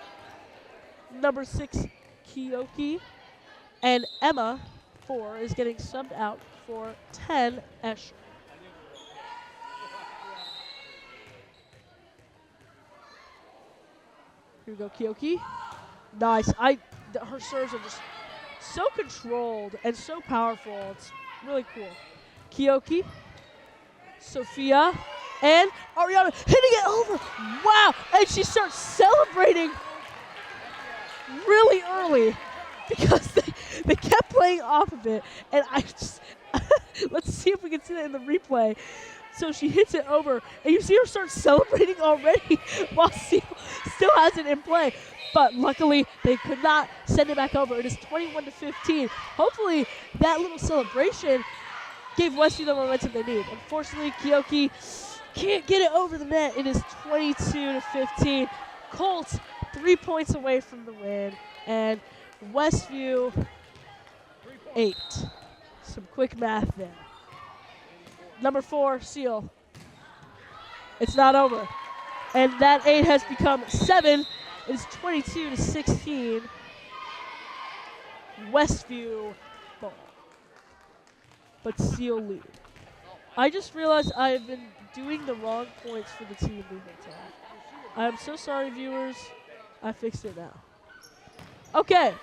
S3: Number 6, Kioki. And Emma, 4, is getting subbed out for 10, Escher. Here we go, Kioki. Nice. Her serves are just so controlled and so powerful. It's really cool. Kioki. Sophia. And Ariana hitting it over. Wow. And she starts celebrating really early because they kept playing off of it. And let's see if we can see that in the replay. So she hits it over, and you see her start celebrating already while Cele still has it in play. But luckily, they could not send it back over. It is 21-15. Hopefully, that little celebration gave Westview the momentum they need. Unfortunately, Kioki can't get it over the net. It is 22-15. Colts 3 points away from the win, and Westview 8. Some quick math there. Number 4, Cele. It's not over. And that 8 has become 7. It's 22-16. Westview ball. But Cele lead. I just realized I have been doing the wrong points for the team movement time. I am so sorry, viewers. I fixed it now. Okay.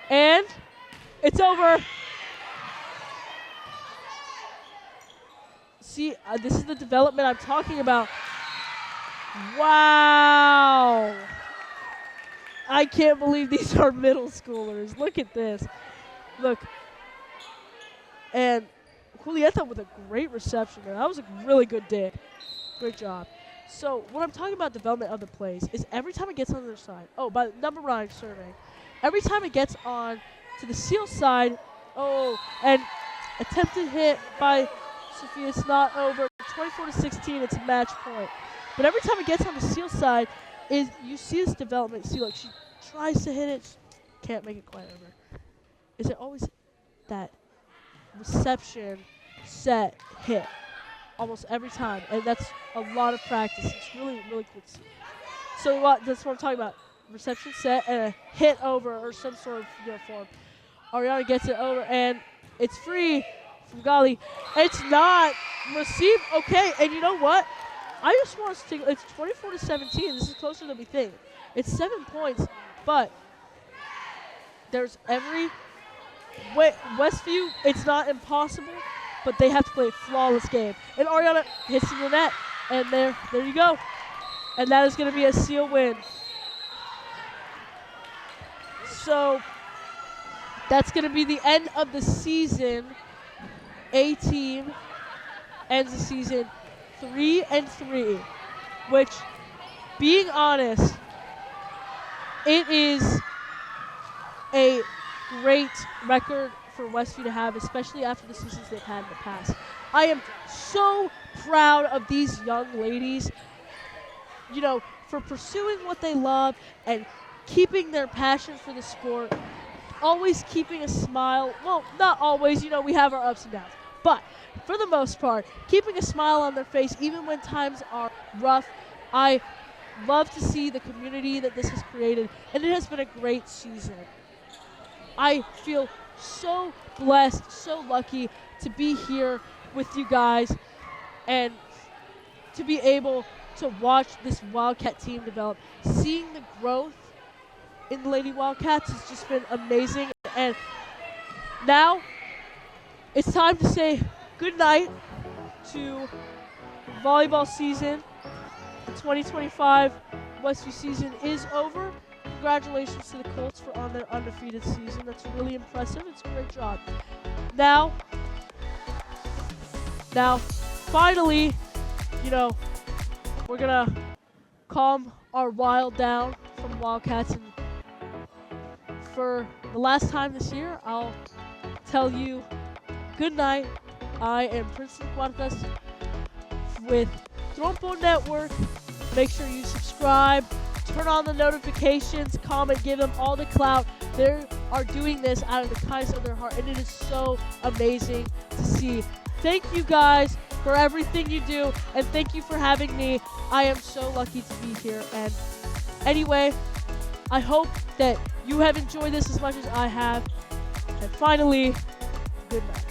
S3: And it's over. See, this is the development I'm talking about. Wow. I can't believe these are middle schoolers. Look at this. Look. And Julieta with a great reception there. That was a really good dig. Great job. So what I'm talking about development of the plays is every time it gets on their side. Oh, by number 9 serving. Every time it gets on to the Cele side. Oh, and attempted hit by Sophia. It's not over. 24-16. It's a match point. But every time it gets on the Cele side, is you see this development. See, like she tries to hit it, can't make it quite over. Is it always that reception, set, hit? Almost every time, and that's a lot of practice. It's really, really cool to see. So that's what I'm talking about. Reception, set, and a hit over or some sort of form. Ariana gets it over, and it's free from Gali. It's not received. Okay, and you know what? I just want to take. It's 24-17. This is closer than we think. It's 7 points, but there's every Westview. It's not impossible, but they have to play a flawless game. And Ariana hits in the net, and there you go. And that is going to be a Cele win. So that's going to be the end of the season. A team ends the season 3-3, which, being honest, it is a great record for Westview to have, especially after the seasons they've had in the past. I am so proud of these young ladies, you know, for pursuing what they love and keeping their passion for the sport, always keeping a smile. Well, not always, you know, we have our ups and downs, but for the most part, keeping a smile on their face even when times are rough. I love to see the community that this has created, and it has been a great season. I feel so blessed, so lucky to be here with you guys and to be able to watch this Wildcat team develop. Seeing the growth in the Lady Wildcats has just been amazing. And now it's time to say good night to volleyball season. The 2025 Westview season is over. Congratulations to the Colts for on their undefeated season. That's really impressive. It's a great job. Now, finally, you know, we're gonna calm our Wild down from Wildcats, and for the last time this year, I'll tell you good night. I am Princeton Cuartas with Trompo Network. Make sure you subscribe, turn on the notifications, comment, give them all the clout. They are doing this out of the kindness of their heart, and it is so amazing to see. Thank you guys for everything you do, and thank you for having me. I am so lucky to be here. And anyway, I hope that you have enjoyed this as much as I have. And finally, good night.